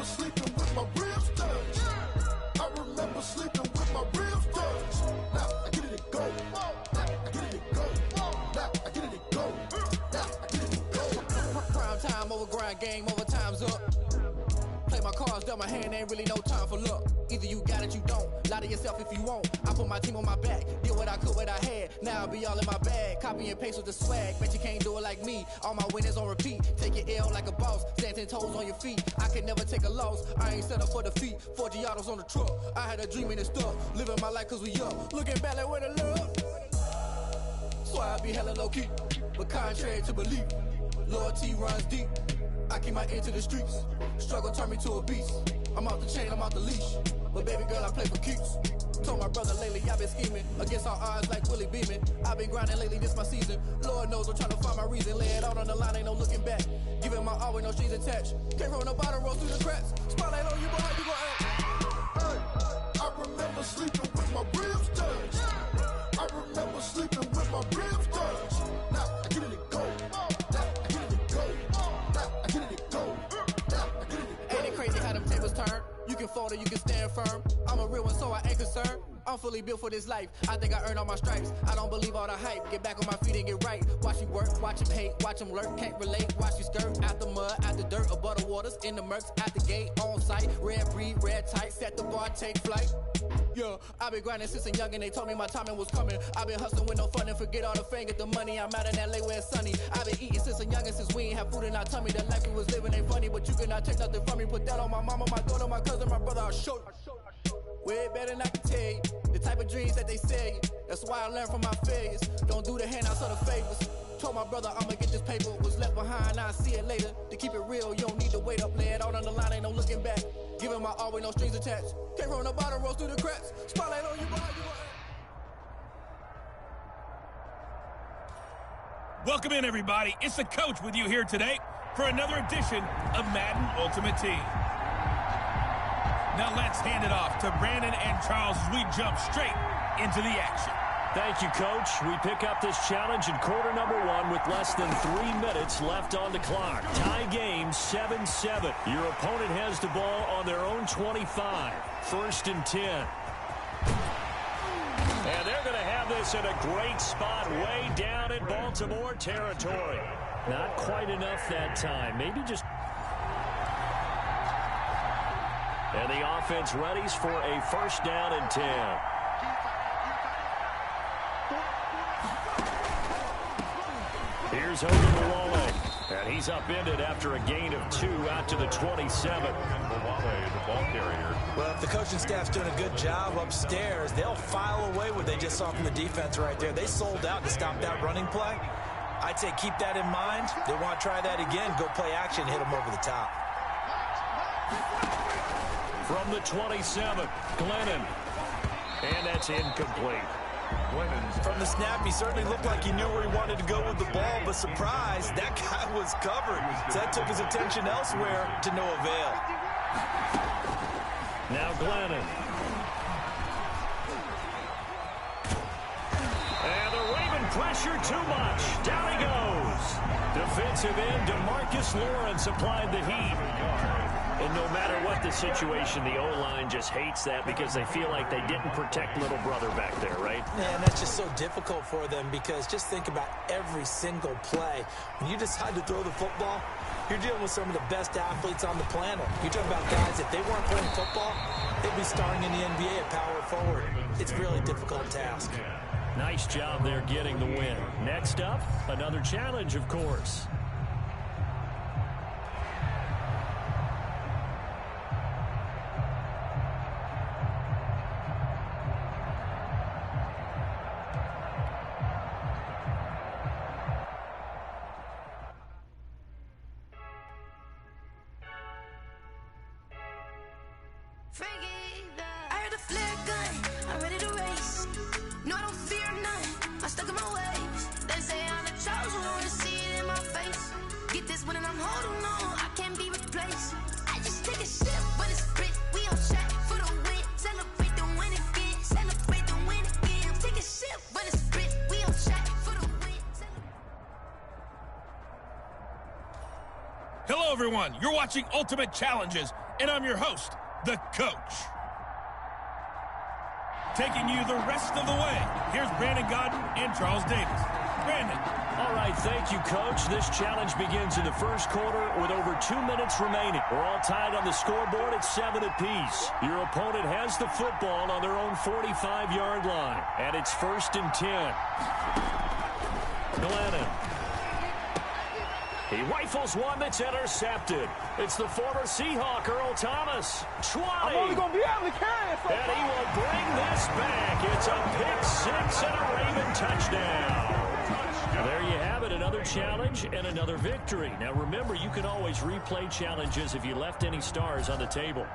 remember sleeping with my ribs touched. I remember sleeping with my ribs touched. Now I get it go. Now I get it go. Now I get it go. Now I get it go. Prime time over grind, game over, time's up. Play my cards, dealt my hand, ain't really no time for luck. Either you got it, you don't. Lie to yourself if you won't. I put my team on my back, did what I could, what I had. Now I be all in my bag, copy and paste with the swag. Bet you can't do it like me. All my winners on repeat. Take your L like a boss, stand 10 toes on your feet. I can never take a loss. I ain't set up for defeat. 4 Giottos on the truck. I had a dream and it stuck. Living my life cause we up. Looking back like where the love. So I be hella low key, but contrary to belief, loyalty runs deep. I keep my ear to the streets. Struggle turned me to a beast. I'm out the chain, I'm out the leash. But baby girl, I play for keeps. Told my brother lately, I've been scheming against all odds like Willie Beeman. I've been grinding lately, this my season. Lord knows I'm trying to find my reason. Lay it out on the line, ain't no looking back. Giving my all with no strings attached. Came from the bottom, roll through the cracks. Spotlight on you, boy, how you gon' act? Hey, I remember sleeping with my ribs touched. I remember sleeping with my ribs touched. Now I get it go. Now I get it go. Now I get it go. Now I get it go. Ain't it crazy how them tables turn? You can fold or you can stand firm. I'm a real one, so I ain't concerned. I'm fully built for this life. I think I earned all my stripes. I don't believe all the hype. Get back on my feet and get right. Watch me work, watch him hate, watch him lurk. Can't relate, watch me skirt. Out the mud, out the dirt, above the waters, in the murks, out the gate, on site. Red breed, red tight, set the bar, take flight. Yeah, I been grinding since a young and they told me my timing was coming. I been hustling with no fun and forget all the fame, get the money. I'm out in LA where it's sunny. I been eating since a young and since we ain't have food in our tummy. The life we was living ain't funny, but you cannot take nothing from me. Put that on my mama, my daughter, my cousin, my brother, I'll show you. Way better than I can tell you. The type of dreams that they sell you. That's why I learned from my failures. Don't do the handouts or the favors. Told my brother I'ma get this paper. Was left behind, I'll see it later. To keep it real, you don't need to wait up. Lay it out on the line, ain't no looking back. Giving my all with no strings attached. Came from the bottom, rose through the cracks. Spotlight on you, boy, you gon' Welcome in, everybody. It's the coach with you here today for another edition of Madden Ultimate Team. Now let's hand it off to Brandon and Charles as we jump straight into the action. Thank you, Coach. We pick up this challenge in quarter number 1 with less than 3 minutes left on the clock. Tie game, 7-7. Your opponent has the ball on their own 25. 1st and 10. And they're going to have this in a great spot way down in Baltimore territory. Not quite enough that time. Maybe just... And the offense readies for a 1st down and 10. Here's Hogan, and he's upended after a gain of 2 out to the 27. The ball carrier. Well, if the coaching staff's doing a good job upstairs, they'll file away what they just saw from the defense right there. They sold out to stop that running play. I'd say keep that in mind. They want to try that again, go play action, hit them over the top. From the 27, Glennon. And that's incomplete. From the snap, he certainly looked like he knew where he wanted to go with the ball, but surprise, that guy was covered. So that took his attention elsewhere to no avail. Now Glennon. And the Raven pressure too much. Down he goes. Defensive end DeMarcus Lawrence applied the heat. And no matter what the situation, the O-line just hates that because they feel like they didn't protect little brother back there, right? Man, that's just so difficult for them because just think about every single play. When you decide to throw the football, you're dealing with some of the best athletes on the planet. You're talking about guys, if they weren't playing football, they'd be starring in the NBA at power forward. It's a really difficult task. Nice job there getting the win. Next up, another challenge, of course. I heard a flare gun, I'm ready to race. No, I don't fear none, I'm stuck in my ways. They say I'm the chosen one, see it in my face. Get this one and I'm holding on, I can't be replaced. I just take a sip, but it's split. We on shot for the win, celebrate the win again, celebrate the win again. Take a sip, but it's split. We on shot for the win. Hello, everyone. You're watching Ultimate Challenges, and I'm your host, The Coach. Taking you the rest of the way, here's Brandon Godden and Charles Davis. Brandon. All right, thank you, Coach. This challenge begins in the first quarter with over 2 minutes remaining. We're all tied on the scoreboard at 7 apiece. Your opponent has the football on their own 45-yard line, and it's 1st and 10. Glennon. He rifles one that's intercepted. It's the former Seahawk, Earl Thomas. 20. I'm only going to be able to carry it. And he will bring this back. It's a pick six and a Raven touchdown. There you have it, another challenge and another victory. Now remember, you can always replay challenges if you left any stars on the table.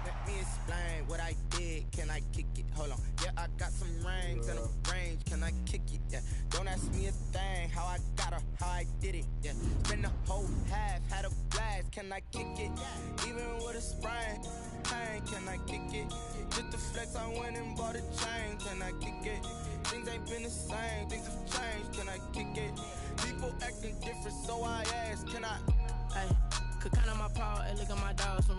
Let me explain what I did. Can I kick it? Hold on. Yeah, I got some rings and a range. Can I kick it? Yeah. Don't ask me a thing. How I got her, how I did it. Yeah. Spend the whole half, had a blast. Can I kick it? Even with a sprain. Pain, can I kick it? Just the flex, I went and bought a chain. Can I kick it? Things ain't been the same. Things have changed. Can I kick it? People acting different, so I ask. Can I? Hey, could count on my power. Hey, look at my dogs from.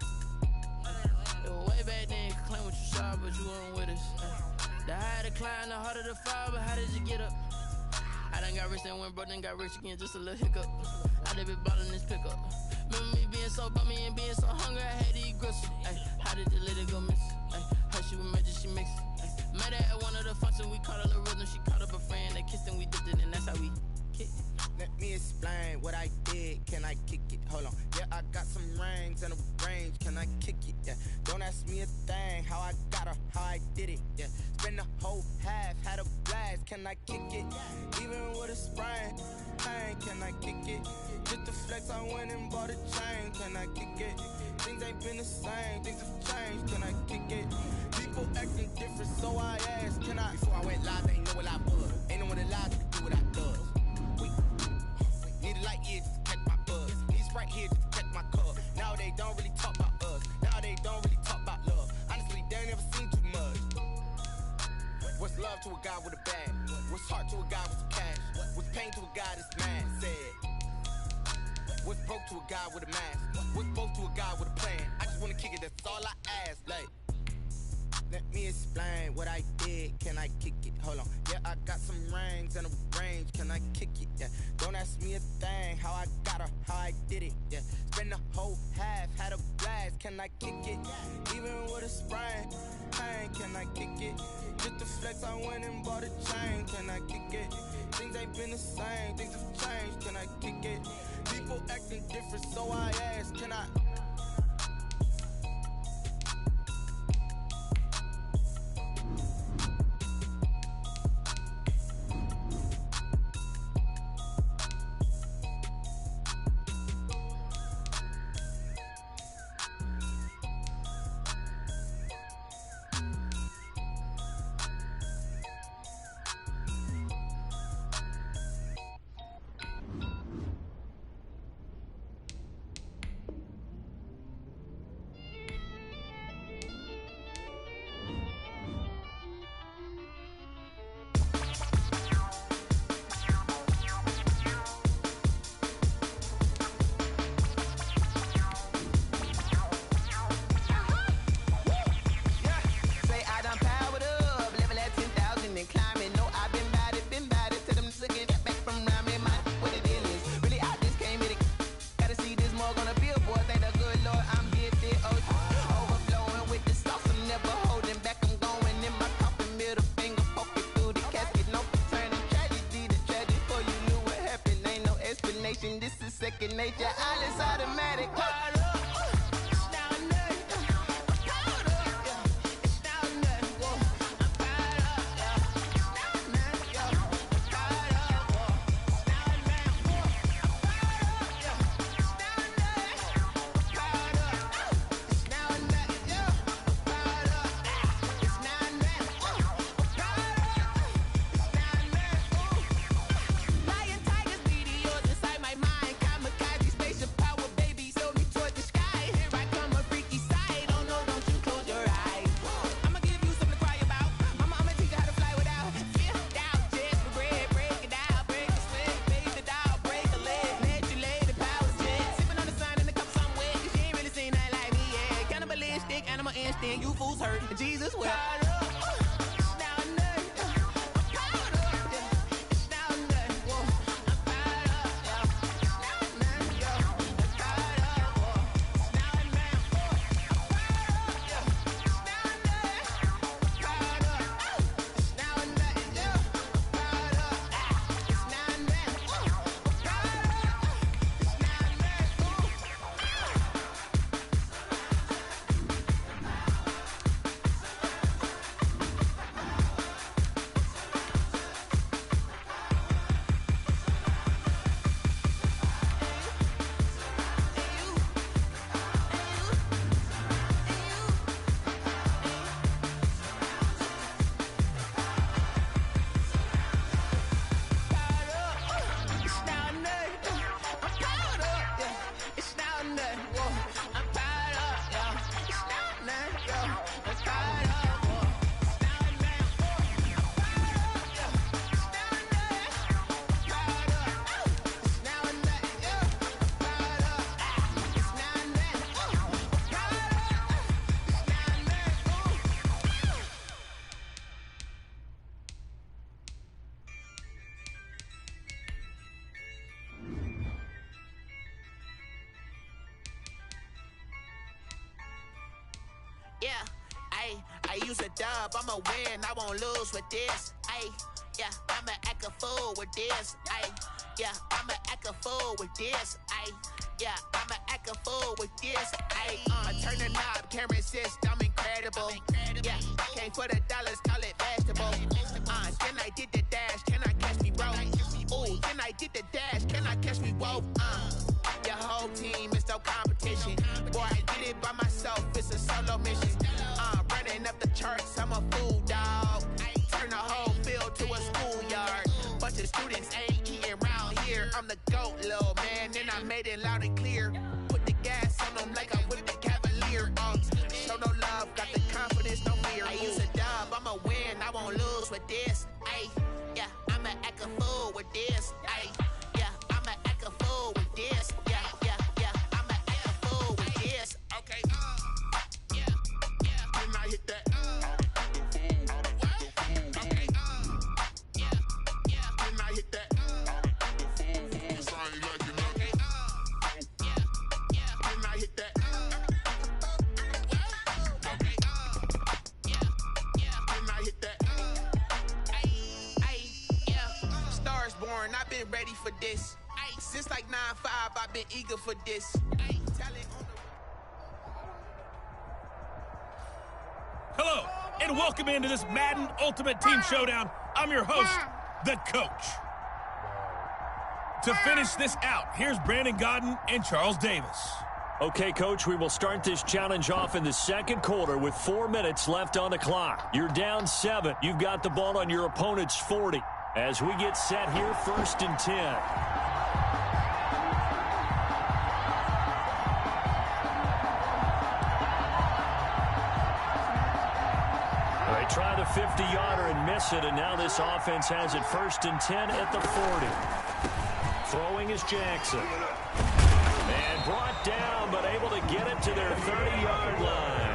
It was way back then, you could claim what you saw, but you weren't with us. The higher the climb, the harder the fall, but how did you get up? I done got rich, then went broke, then got rich again, just a little hiccup. I done been ballin' this pickup. Remember me being so bummy and being so hungry, I had to eat gristle. Ay, how did the lady go miss? Ay, her she was magic, she mixed. Met her at one of the functions, we caught a little rhythm, she caught up a friend, they kissed and we dipped it, and that's how we kicked. Let me explain what I did. Can I kick it? Hold on. Yeah, I got some rings and a range. Can I kick it? Yeah. Don't ask me a thing. How I got her, how I did it. Yeah. Spend the whole half, had a blast. Can I kick it? Even with a sprain. Pain, can I kick it? Just the flex, I went and bought a chain. Can I kick it? Things ain't been the same. Things have changed. Can I kick it? People acting different, so I ask. Can I? Before I went live, they ain't know what I was. Ain't no one alive to do what I does. Need a light here just to catch my buzz. Need Sprite here just to catch my cup. Now they don't really talk about us. Now they don't really talk about love. Honestly, they ain't never seen too much. What's love to a guy with a bag? What's heart to a guy with some cash? What's pain to a guy that's mad? Said. What's broke to a guy with a mask? What's both to a guy with a plan? I just wanna kick it, that's all I ask. Like, let me explain what I did. Can I kick it? Hold on. Yeah, I got some rings and a range. Can I kick it? Yeah. Don't ask me a thing. How I got her, how I did it. Yeah. Spend the whole half, had a blast. Can I kick it? Even with a sprain. Pain, can I kick it? Just the flex, I went and bought a chain. Can I kick it? Things ain't been the same. Things have changed. Can I kick it? People acting different, so I ask. Can I? This is second nature, all is automatic. Lion, tigers, meteors inside my mind. Kamikaze, spaceship power. then you fools hurt. Jesus will. Yeah, I use a dub, I'ma win, I won't lose with this. Yeah, I'ma act a fool with this. Yeah, I'ma act a fool with this. Yeah, I'ma act a fool with this. I turn the knob, camera assist, I'm incredible. Yeah, came for the dollars, call it vegetable. Then I did the dash, can I catch me, bro? Ooh, then I did the dash, can I catch me, whoa? Your whole team is no competition. Boy, I did it by myself, it's a solo mission. Running up the charts, I'm a fool, dog. Turn the whole field to a schoolyard. Bunch of students ain't eating round here. I'm the GOAT, little man, and I made it loud and clear. Put the gas on them like I'm with the Cavalier. Show no love, got the confidence, no fear. I use a dub, I'ma win, I won't lose with this. Yeah, I'ma act a fool with this. Yeah, I'ma act a fool with this. Yeah, I'ma act a fool with this. Okay, yeah, then I hit that. Okay, yeah, then I hit that. Sound like you know. Okay, yeah, then I hit that. Okay, yeah, then I hit that. Yeah, stars born, I've been ready for this. Since like 9-5, I've been eager for this. Hello, and welcome into this Madden Ultimate Team Showdown. I'm your host, the Coach. To finish this out, here's Brandon Godden and Charles Davis. Okay, Coach, we will start this challenge off in the second quarter with 4 minutes left on the clock. You're down 7. You've got the ball on your opponent's 40. As we get set here, 1st and 10. They try the 50-yarder and miss it, and now this offense has it 1st and 10 at the 40. Throwing is Jackson. And brought down, but able to get it to their 30-yard line.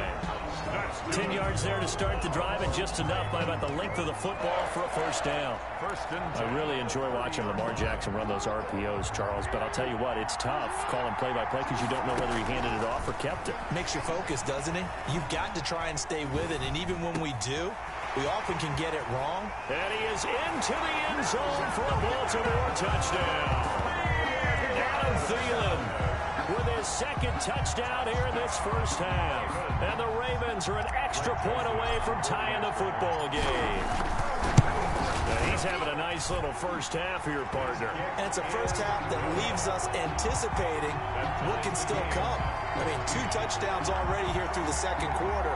10 yards there to start the drive, and just enough by about the length of the football for a 1st down. I really enjoy watching Lamar Jackson run those RPOs, Charles, but I'll tell you what, it's tough calling play-by-play because you don't know whether he handed it off or kept it. Makes you focus, doesn't it? You've got to try and stay with it, and even when we do, we often can get it wrong. And he is into the end zone for a Baltimore touchdown. Adam Thielen with his 2nd touchdown here in this 1st half. And the Ravens are an extra point away from tying the football game. And he's having a nice little 1st half here, partner. And it's a 1st half that leaves us anticipating what can still come. I mean, 2 touchdowns already here through the 2nd quarter.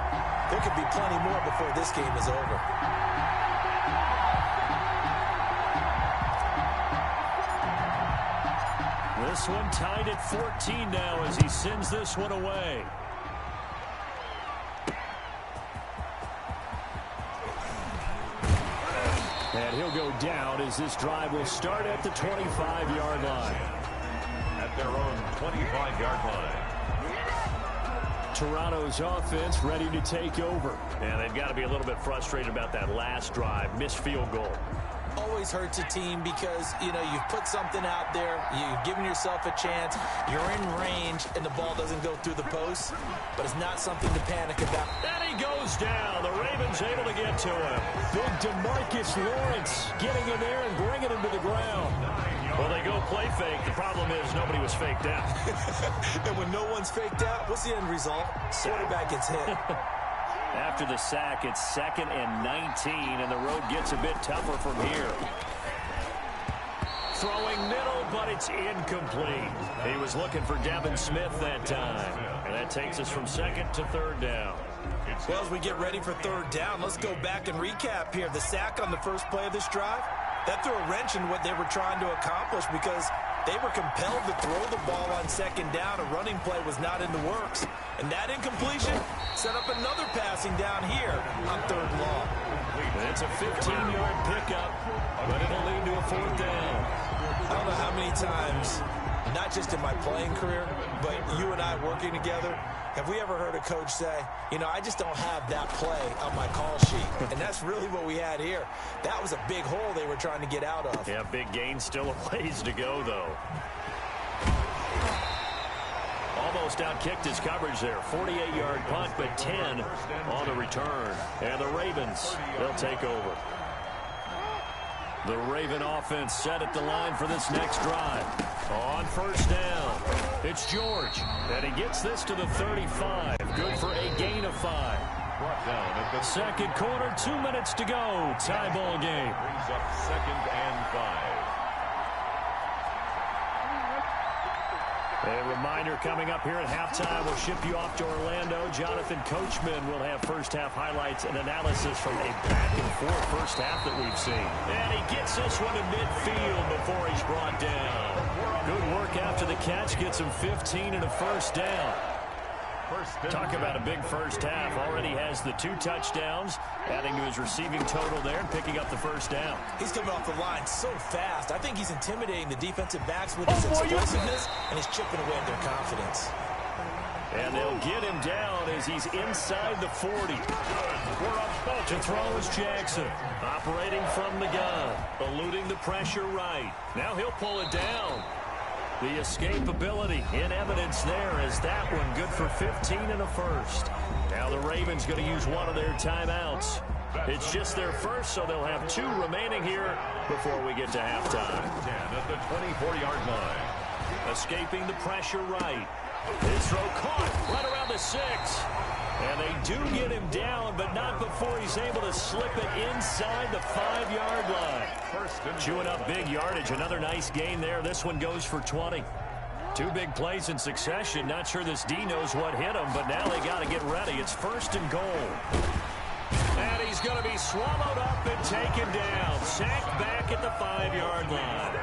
There could be plenty more before this game is over. This one tied at 14 now as he sends this one away. And he'll go down as this drive will start at the 25-yard line. At their own 25-yard line. Toronto's offense ready to take over. And they've got to be a little bit frustrated about that last drive, missed field goal. Always hurts a team because, you know, you've put something out there, you've given yourself a chance, you're in range, and the ball doesn't go through the post, but it's not something to panic about. And he goes down. The Ravens able to get to him. Big DeMarcus Lawrence getting in there and bringing him to the ground. Well, they go play fake. The problem is nobody was faked out. And when no one's faked out, what's the end result? Quarterback gets hit. After the sack, it's 2nd and 19, and the road gets a bit tougher from here. Throwing middle, but it's incomplete. He was looking for Devin Smith that time. And that takes us from 2nd to 3rd down. Well, as we get ready for 3rd down, let's go back and recap here. The sack on the first play of this drive, that threw a wrench in what they were trying to accomplish because they were compelled to throw the ball on 2nd down. A running play was not in the works. And that incompletion set up another passing down here on 3rd and long. It's a 15-yard pickup, but it'll lead to a 4th down. I don't know how many times, not just in my playing career, but you and I working together, have we ever heard a coach say, you know, I just don't have that play on my call sheet. And that's really what we had here. That was a big hole they were trying to get out of. Yeah, big gain, still a ways to go, though. Almost outkicked his coverage there. 48-yard punt, but 10 on the return. And the Ravens, they'll take over. The Raven offense set at the line for this next drive. On 1st down, it's George. And he gets this to the 35. Good for a gain of 5. 2nd quarter, 2 minutes to go. Tie ball game. Brings up 2nd and 5. A reminder coming up here at halftime, we'll ship you off to Orlando. Jonathan Coachman will have first-half highlights and analysis from a back-and-forth first half that we've seen. And he gets this one to midfield before he's brought down. Good work after the catch, gets him 15 and a 1st down. Talk about a big first half. Already has the 2 touchdowns, adding to his receiving total there and picking up the 1st down. He's coming off the line so fast. I think he's intimidating the defensive backs with his explosiveness, and he's chipping away at their confidence. And they'll get him down as he's inside the 40. To throw is Jackson, operating from the gun, eluding the pressure right. Now he'll pull it down. The escapability in evidence there as that one good for 15 and a 1st. Now the Ravens going to use one of their timeouts. It's just their first, so they'll have 2 remaining here before we get to halftime. 10 at the 24-yard line. Escaping the pressure right. His throw caught right around the 6. And they do get him down, but not before he's able to slip it inside the 5-yard line. Chewing up big yardage. Another nice gain there. This one goes for 20. 2 big plays in succession. Not sure this D knows what hit him, but now they got to get ready. It's 1st and goal. And he's going to be swallowed up and taken down. Sacked back at the 5-yard line.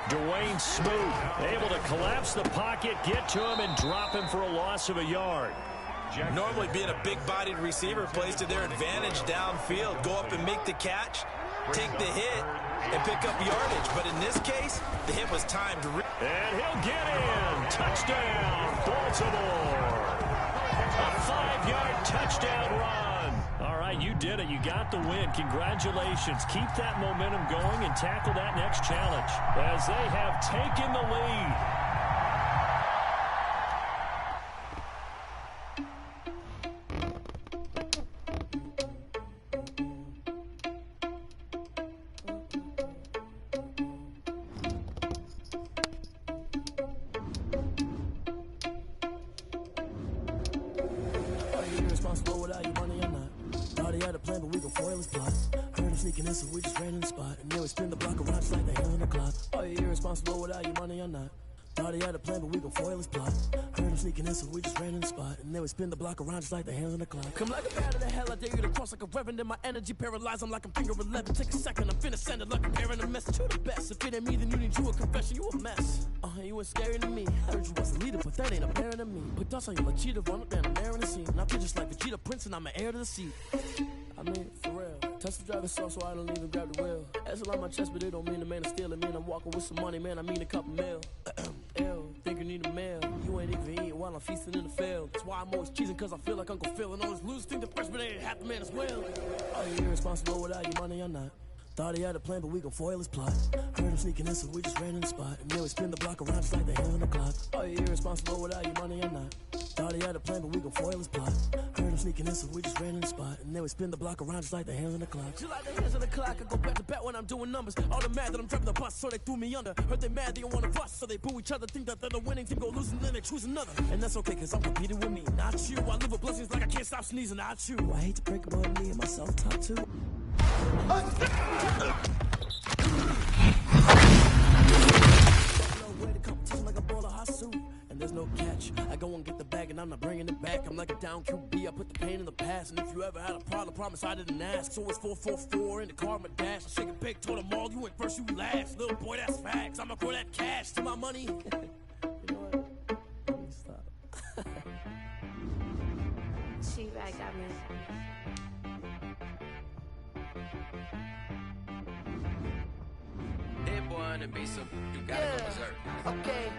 Dwayne Smoot able to collapse the pocket, get to him, and drop him for a loss of a yard. Normally being a big-bodied receiver plays to their advantage downfield. Go up and make the catch, take the hit, and pick up yardage. But in this case, the hit was timed. And he'll get in. Touchdown, Baltimore. A 5-yard touchdown run. All right, you did it. You got the win. Congratulations. Keep that momentum going and tackle that next challenge as they have taken the lead. Sneaking in, so we just ran in the spot. And then we spin the block around just like the hell in the clock. Are you irresponsible without your money or not? Thought he had a plan, but we gon' foil his plot. Heard him sneaking in, so we just ran in the spot. And then we spin the block around just like the hands on the clock. Come like a bat of the hell, I dare you to cross like a reverend. In my energy paralyzed, I'm like I'm finger 11. Take a second, I'm finna send it like a parent a message to the best. If it ain't me, then you need you a confession, you a mess. You ain't scary to me. I heard you was a leader, but that ain't apparent to me. Put dust on you like cheetah, run up down the air in the scene. And I feel just like Vegeta Prince, and I'm an heir to the seat. I mean, for real. Touch the driver's soft, so I don't even grab the wheel. That's on my chest, but it don't mean the man is steal. It mean I'm walking with some money, man. I mean a couple mil. Ew, think you need a meal. You ain't even eat while I'm feasting in the field. That's why I'm always cheesing, cause I feel like Uncle Phil. And all this lose think the freshman ain't half the man as well. Are you irresponsible without your money or not? Thought he had a plan, but we gon' foil his plot. Heard him sneaking in, so we just ran in the spot. And then we spin the block around just like the hand on the clock. Are you irresponsible without your money or not? Thought he had a plan, but we gon' foil his plot. Heard him sneaking in, so we just ran in the spot. And then we spin the block around just like the hands on the clock. Just like the hands on the clock, I go back to back when I'm doing numbers. All the mad that I'm driving the bus, so they threw me under. Heard they mad, they don't wanna bust, so they boo each other. Think that they're the winning team, go losing, then they choose another. And that's okay, cause I'm competing with me, not you. I live with blessings like I can't stop sneezing, not you. I hate to break it, but me and myself top too. And there's no catch. I go and get the bag and I'm not bringing it back. I'm like a down QB, I put the pain in the past. And if you ever had a problem, promise I didn't ask. So it's 444 in the car, my dash. I shake a big, told them all, you went first, you last. Little boy, that's facts. I'ma throw that cash to my money. You know what? Let me stop. She back got me. That boy on the beat, so you gotta go berserk. Okay.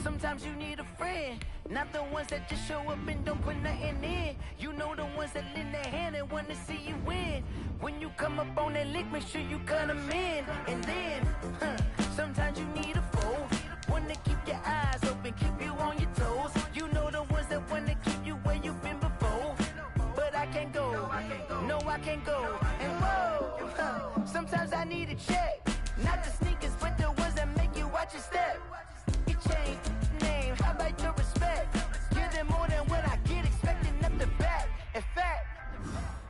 Sometimes you need a friend, not the ones that just show up and don't put nothing in. You know the ones that lend their hand and want to see you win. When you come up on that lick, make sure you cut them in. And then, sometimes you need a foe, one to keep your eyes open, keep you on your toes. You know the ones that want to keep you where you've been before. But I can't go, no I can't go. And whoa, sometimes I need a check, not the sneakers, but the ones that make you watch your step. You change name, how about your respect? Give them more than what I get, expecting nothing back. In fact,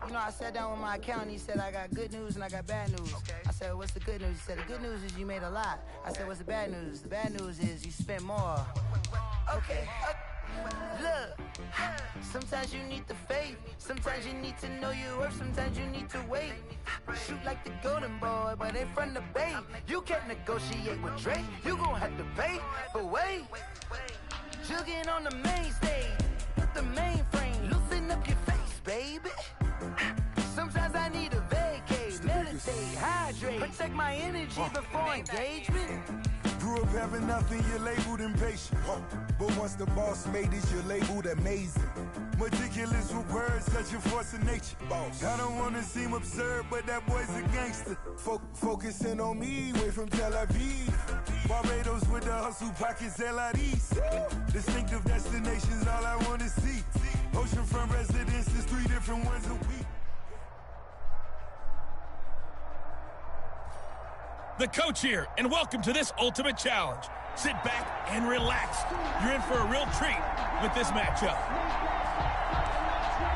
you know, I sat down with my accountant, he said I got good news and I got bad news. I said, what's the good news? He said, the good news is you made a lot. I said, what's the bad news? The bad news is you spent more. Okay. Look, sometimes you need the faith, sometimes you need to know your worth, sometimes you need to wait. Shoot like the golden boy, but in front of the bay. You can't negotiate with Drake, you gon' have to pay. But wait, jugging on the main stage, the mainframe, loosen up your face, baby. Sometimes I need a vacate, meditate, hydrate, protect my energy before engagement. Grew up having nothing, you're labeled impatient. But once the boss made it, you're labeled amazing. Meticulous with words, such a force of nature. I don't wanna seem absurd, but that boy's a gangster. Focusing on me, way from Tel Aviv. Barbados with the hustle pockets, LIDs. Distinctive destinations, all I wanna see. Oceanfront residences, 3 different ones a week. The coach here, and welcome to this ultimate challenge. Sit back and relax. You're in for a real treat with this matchup.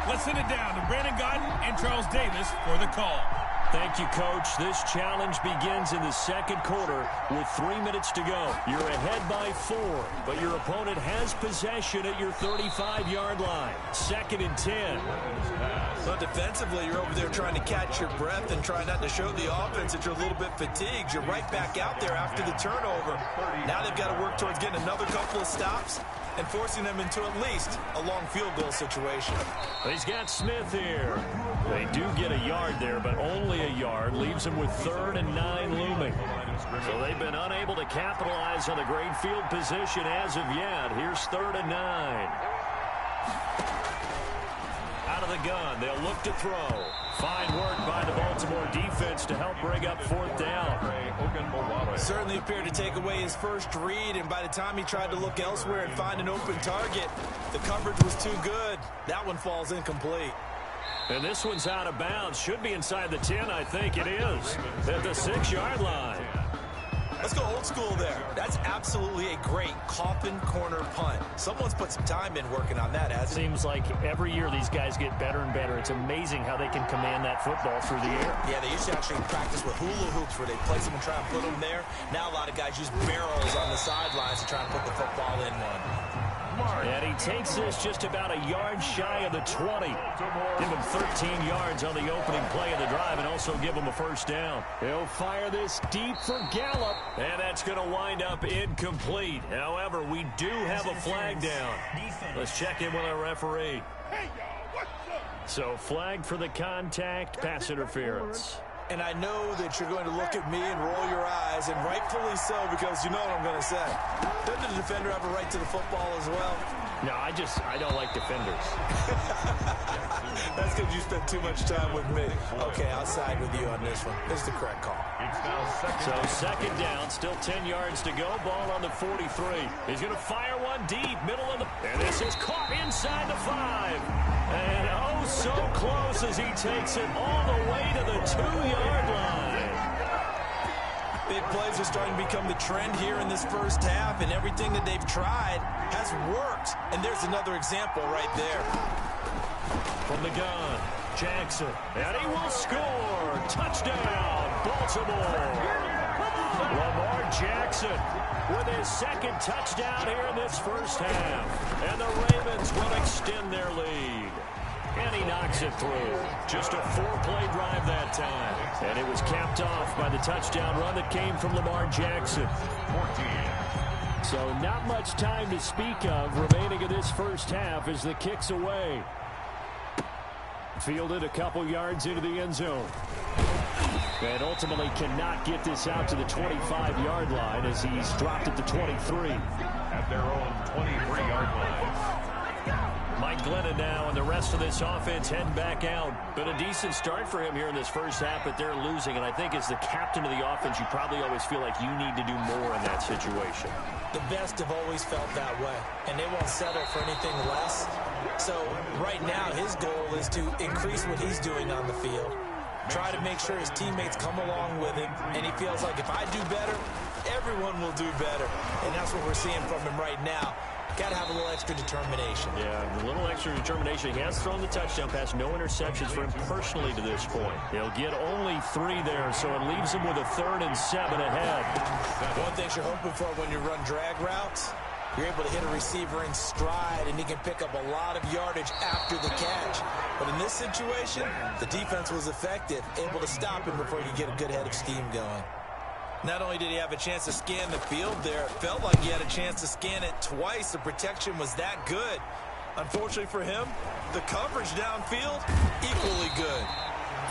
Let's send it down to Brandon Godden and Charles Davis for the call. Thank you, Coach. This challenge begins in the second quarter with 3 minutes to go. You're ahead by 4, but your opponent has possession at your 35-yard line. 2nd and 10. But defensively, you're over there trying to catch your breath and try not to show the offense that you're a little bit fatigued. You're right back out there after the turnover. Now they've got to work towards getting another couple of stops and forcing them into at least a long field goal situation. He's got Smith here. They do get a yard there, but only a yard. Leaves them with 3rd and 9 looming. So they've been unable to capitalize on the great field position as of yet. Here's 3rd and 9. Out of the gun, they'll look to throw. Fine work by the Baltimore defense to help bring up 4th down. Certainly appeared to take away his first read, and by the time he tried to look elsewhere and find an open target, the coverage was too good. That one falls incomplete. And this one's out of bounds. Should be inside the 10, I think it is. At the 6-yard line. Let's go old school there. That's absolutely a great coffin corner punt. Someone's put some time in working on that, hasn't it? Seems like every year these guys get better and better. It's amazing how they can command that football through the air. Yeah, they used to actually practice with hula hoops where they place them and try and put them there. Now a lot of guys use barrels on the sidelines to try and put the football in one. And he takes this just about a yard shy of the 20. Give him 13 yards on the opening play of the drive and also give him a first down. He'll fire this deep for Gallup. And that's going to wind up incomplete. However, we do have a flag down. Let's check in with our referee. So flag for the contact, pass interference. And I know that you're going to look at me and roll your eyes, and rightfully so, because you know what I'm going to say. Doesn't the defender have a right to the football as well? No, I don't like defenders. That's because you spent too much time with me. Okay, I'll side with you on this one. This is the correct call. So second down, still 10 yards to go. Ball on the 43. He's going to fire one deep, middle of the... And this is caught inside the 5. And oh, so close as he takes it all the way to the 2-yard line. Big plays are starting to become the trend here in this first half, and everything that they've tried has worked. And there's another example right there. From the gun, Jackson, and he will score. Touchdown, Baltimore. Lamar Jackson with his second touchdown here in this first half. And the Ravens will extend their lead. And he knocks it through. Just a 4-play drive that time. And it was capped off by the touchdown run that came from Lamar Jackson. 14. So not much time to speak of remaining in this first half as the kick's away. Fielded a couple yards into the end zone. And ultimately cannot get this out to the 25-yard line as he's dropped at the 23. At their own 23-yard line. Mike Glennon now and the rest of this offense heading back out. Been a decent start for him here in this first half, but they're losing. And I think as the captain of the offense, you probably always feel like you need to do more in that situation. The best have always felt that way, and they won't settle for anything less. So right now his goal is to increase what he's doing on the field, try to make sure his teammates come along with him, and he feels like if I do better, everyone will do better. And that's what we're seeing from him right now. Got to have a little extra determination. Yeah, a little extra determination. He has thrown the touchdown pass. No interceptions for him personally to this point. He'll get only 3 there, so it leaves him with a 3rd and 7 ahead. One thing you're hoping for when you run drag routes, you're able to hit a receiver in stride, and he can pick up a lot of yardage after the catch. But in this situation, the defense was effective, able to stop him before he could get a good head of steam going. Not only did he have a chance to scan the field there, it felt like he had a chance to scan it twice. The protection was that good. Unfortunately for him, the coverage downfield, equally good.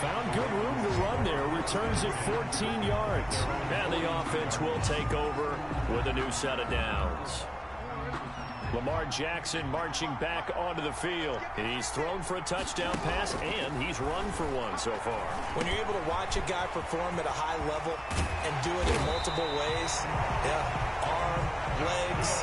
Found good room to run there. Returns it 14 yards. And the offense will take over with a new set of downs. Lamar Jackson marching back onto the field. He's thrown for a touchdown pass, and he's run for one so far. When you're able to watch a guy perform at a high level and do it in multiple ways, arm, legs,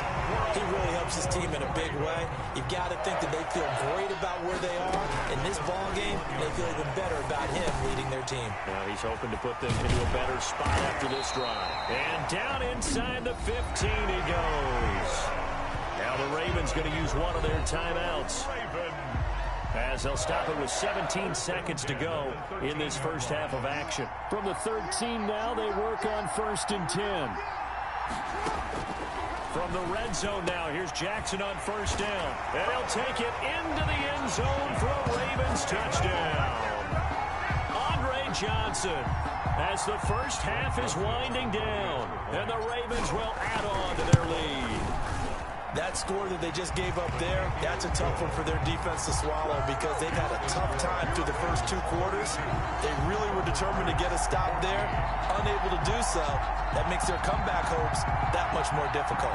he really helps his team in a big way. You've got to think that they feel great about where they are in this ball game, and they feel even better about him leading their team. Now he's hoping to put them into a better spot after this drive. And down inside the 15 he goes. Now the Ravens going to use one of their timeouts as they'll stop it with 17 seconds to go in this first half of action. From the 13 now, they work on 1st and 10. From the red zone now, here's Jackson on 1st down. And he'll take it into the end zone for a Ravens touchdown. Andre Johnson, as the first half is winding down, and the Ravens will add on to their lead. That score that they just gave up there, that's a tough one for their defense to swallow because they've had a tough time through the first 2 quarters. They really were determined to get a stop there, unable to do so. That makes their comeback hopes that much more difficult.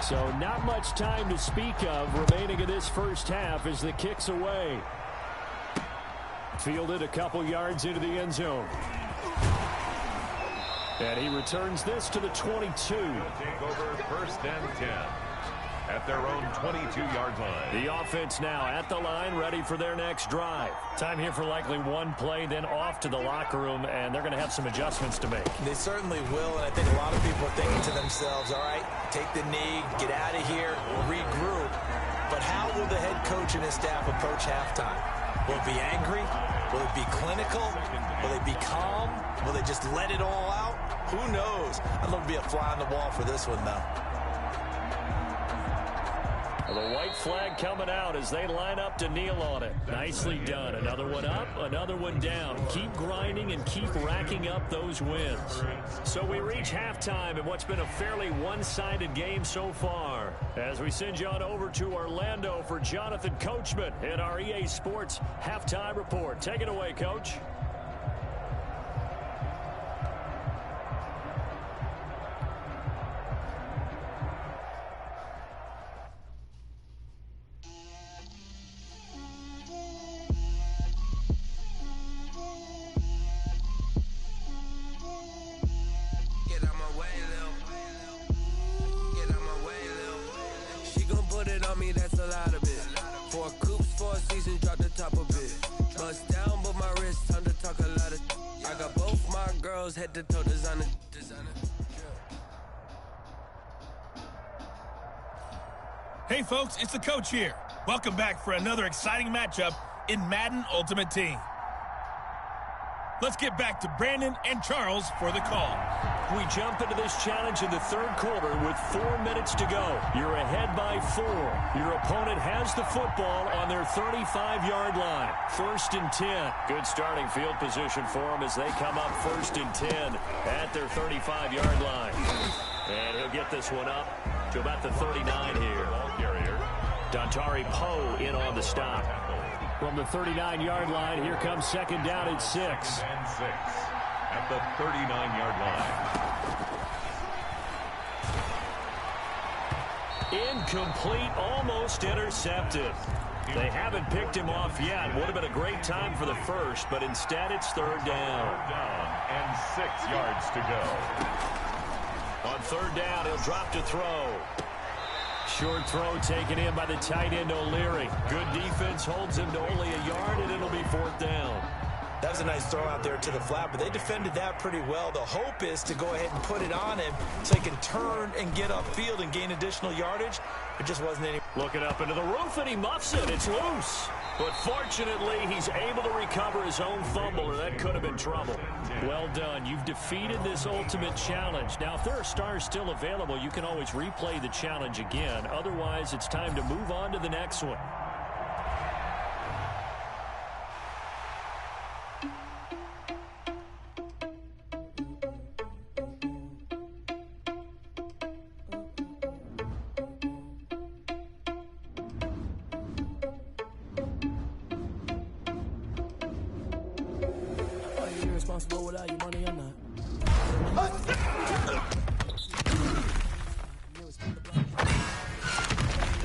So not much time to speak of remaining in this first half as the kick's away. Fielded a couple yards into the end zone. And he returns this to the 22. Take over 1st and 10 at their own 22-yard line. The offense now at the line, ready for their next drive. Time here for likely one play, then off to the locker room, and they're going to have some adjustments to make. They certainly will, and I think a lot of people are thinking to themselves, all right, take the knee, get out of here, regroup. But how will the head coach and his staff approach halftime? Will it be angry? Will it be clinical? Will they be calm? Will they just let it all out? Who knows? I'd love to be a fly on the wall for this one, though. Well, the white flag coming out as they line up to kneel on it. Nicely done. Another one up, another one down. Keep grinding and keep racking up those wins. So we reach halftime in what's been a fairly one-sided game so far. As we send you on over to Orlando for Jonathan Coachman in our EA Sports Halftime Report. Take it away, Coach. Head to toe designer. Hey folks, it's the coach here. Welcome back for another exciting matchup in Madden Ultimate Team. Let's get back to Brandon and Charles for the call. We jump into this challenge in the third quarter with 4 minutes to go. You're ahead by 4. Your opponent has the football on their 35-yard line. 1st and 10. Good starting field position for them as they come up 1st and 10 at their 35-yard line. And he'll get this one up to about the 39 here. Dontari Poe in on the stop. From the 39-yard line, here comes 2nd down and 6. And 6 at the 39-yard line. Incomplete, almost intercepted. They haven't picked him off yet. Would have been a great time for the first, but instead it's 3rd down. 3rd down and 6 yards to go. On 3rd down, he'll drop to throw. Short throw taken in by the tight end O'Leary. Good defense holds him to only a yard, and it'll be 4th down. That was a nice throw out there to the flat, but they defended that pretty well. The hope is to go ahead and put it on him so he can turn and get upfield and gain additional yardage. It just wasn't any. Looking up into the roof, and he muffs it. It's loose. But fortunately, he's able to recover his own fumble, or that could have been trouble. Well done. You've defeated this ultimate challenge. Now, if there are stars still available, you can always replay the challenge again. Otherwise, it's time to move on to the next one. Without your money or not.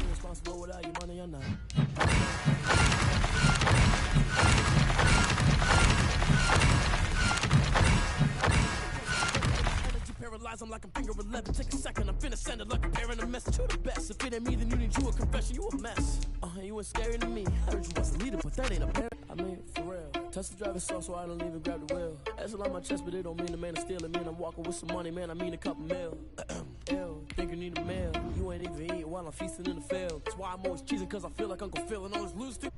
Irresponsible without your money or not. Paralyze them like I'm finger 11. Take a second, I'm finna send it like a parent a message to the best. If it ain't me, then you need you a confession. You a mess. You ain't scary to me. I heard you was a leader, but that ain't a parent. I mean, for real. Touch the driver's soft so I don't even grab the wheel. That's on my chest, but it don't mean the man is stealing. Man, I'm walking with some money, man. I mean a couple mil. Ew, think you need a meal. You ain't even eating while I'm feasting in the field. That's why I'm always cheesing, cause I feel like Uncle Phil and all this lose to.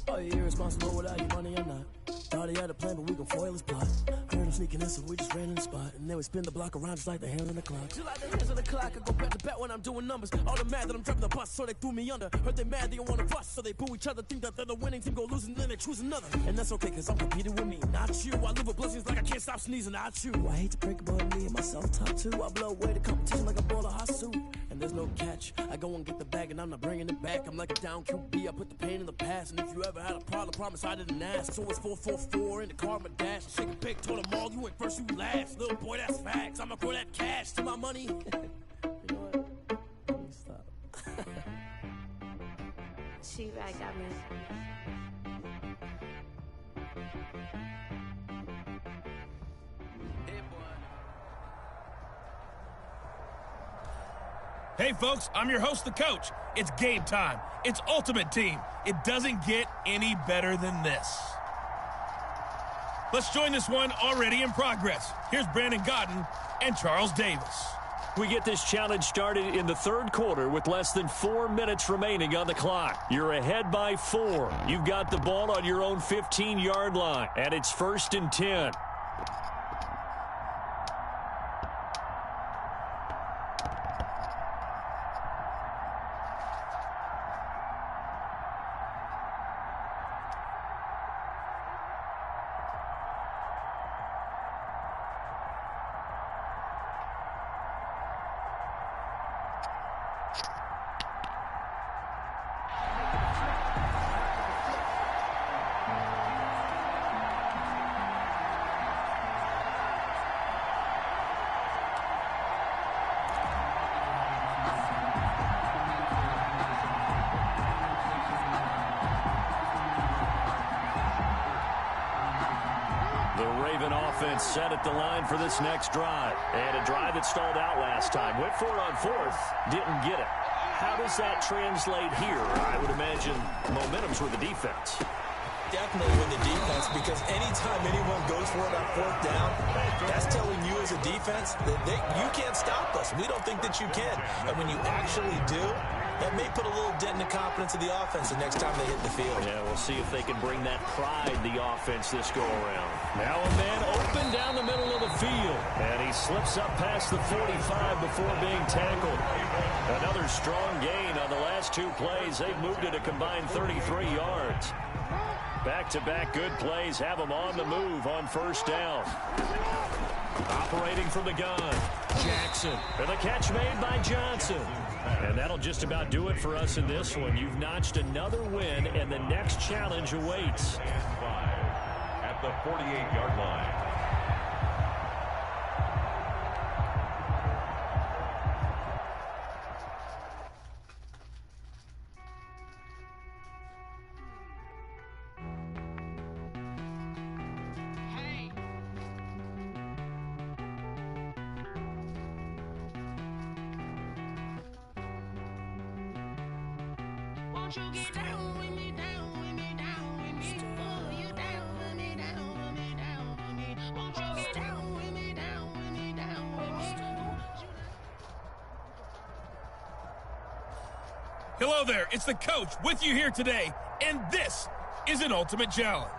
Are you irresponsible without your money or not? Thought he had a plan, but we gon' foil his plot. Heard him sneaking in, so we just ran in the spot. And then we spin the block around just like the hands on the clock. Just like the hands on the clock, I go back to back when I'm doing numbers. All the mad that I'm driving the bus, so they threw me under. Heard they mad, they don't wanna bust, so they boo each other. Think that they're the winning team, go losing, then they choose another. And that's okay, cause I'm competing with me, not you. I live with blessings like I can't stop sneezing, not you. I hate to break it, but me and myself top two. I blow away the competition like a ball of hot soup. And there's no catch, I go and get the bag and I'm not bringing it back. I'm like a down QB, I put the pain in the past. And if you ever had a problem, promise I didn't ask. So it's 444 in the car, my dash. Shake a big, told them all, you went first, you last. Little boy, that's facts. I'ma throw that cash to my money. You know what? Let me stop. She right got me. Hey folks, I'm your host, the coach. It's game time. It's Ultimate Team. It doesn't get any better than this. Let's join this one already in progress. Here's Brandon Godden and Charles Davis. We get this challenge started in the third quarter with less than 4 minutes remaining on the clock. You're ahead by 4. You've got the ball on your own 15-yard line, and it's 1st and 10. Offense set at the line for this next drive. And a drive that stalled out last time. Went for it on 4th. Didn't get it. How does that translate here? I would imagine momentum's with the defense. Definitely with the defense, because anytime anyone goes for it on 4th down, that's telling you as a defense that you can't stop us. We don't think that you can. And when you actually do, that may put a little dent in the confidence of the offense the next time they hit the field. Yeah, we'll see if they can bring that pride, the offense, this go-around. Now a man open down the middle of the field. And he slips up past the 45 before being tackled. Another strong gain on the last 2 plays. They've moved it a combined 33 yards. Back-to-back good plays have them on the move on 1st down. Operating from the gun, Jackson. And the catch made by Johnson. And that'll just about do it for us in this one. You've notched another win, and the next challenge awaits. At the 48-yard line. Hello there, it's the coach with you here today, and this is an ultimate challenge.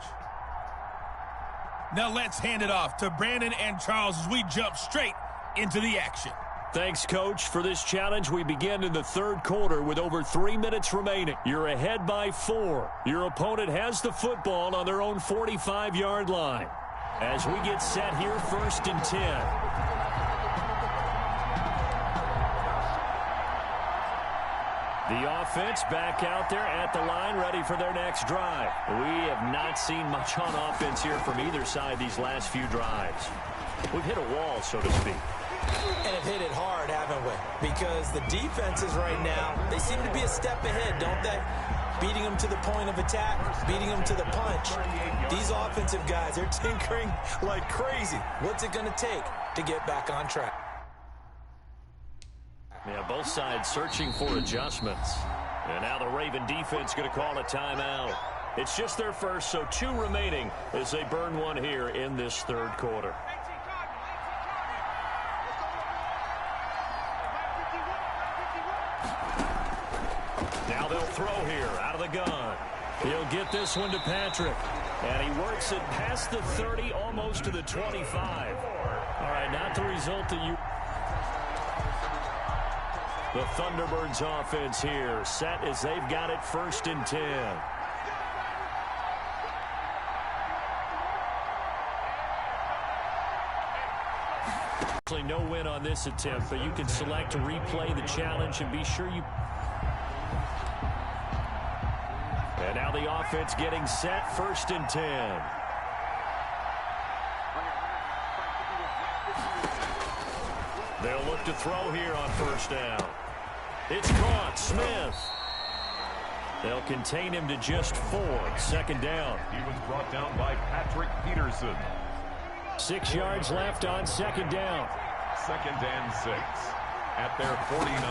Now let's hand it off to Brandon and Charles as we jump straight into the action. Thanks, Coach. For this challenge, we begin in the third quarter with over 3 minutes remaining. You're ahead by 4. Your opponent has the football on their own 45-yard line. As we get set here, 1st and 10. The offense back out there at the line, ready for their next drive. We have not seen much on offense here from either side these last few drives. We've hit a wall, so to speak. And have hit it hard, haven't we? Because the defenses right now, they seem to be a step ahead, don't they? Beating them to the point of attack, beating them to the punch. These offensive guys, they're tinkering like crazy. What's it going to take to get back on track? Yeah, both sides searching for adjustments. And now the Raven defense going to call a timeout. It's just their first, so 2 remaining as they burn one here in this third quarter. Now they'll throw here out of the gun. He'll get this one to Patrick. And he works it past the 30, almost to the 25. All right, not the result that you... The Thunderbirds offense here, set as they've got it 1st and 10. Actually, no win on this attempt, but you can select to replay the challenge and be sure you... And now the offense getting set, 1st and 10. They'll look to throw here on 1st down. It's caught. Smith. They'll contain him to just 4. 2nd down. He was brought down by Patrick Peterson. 6 yards left on 2nd down. 2nd and 6 at their 49.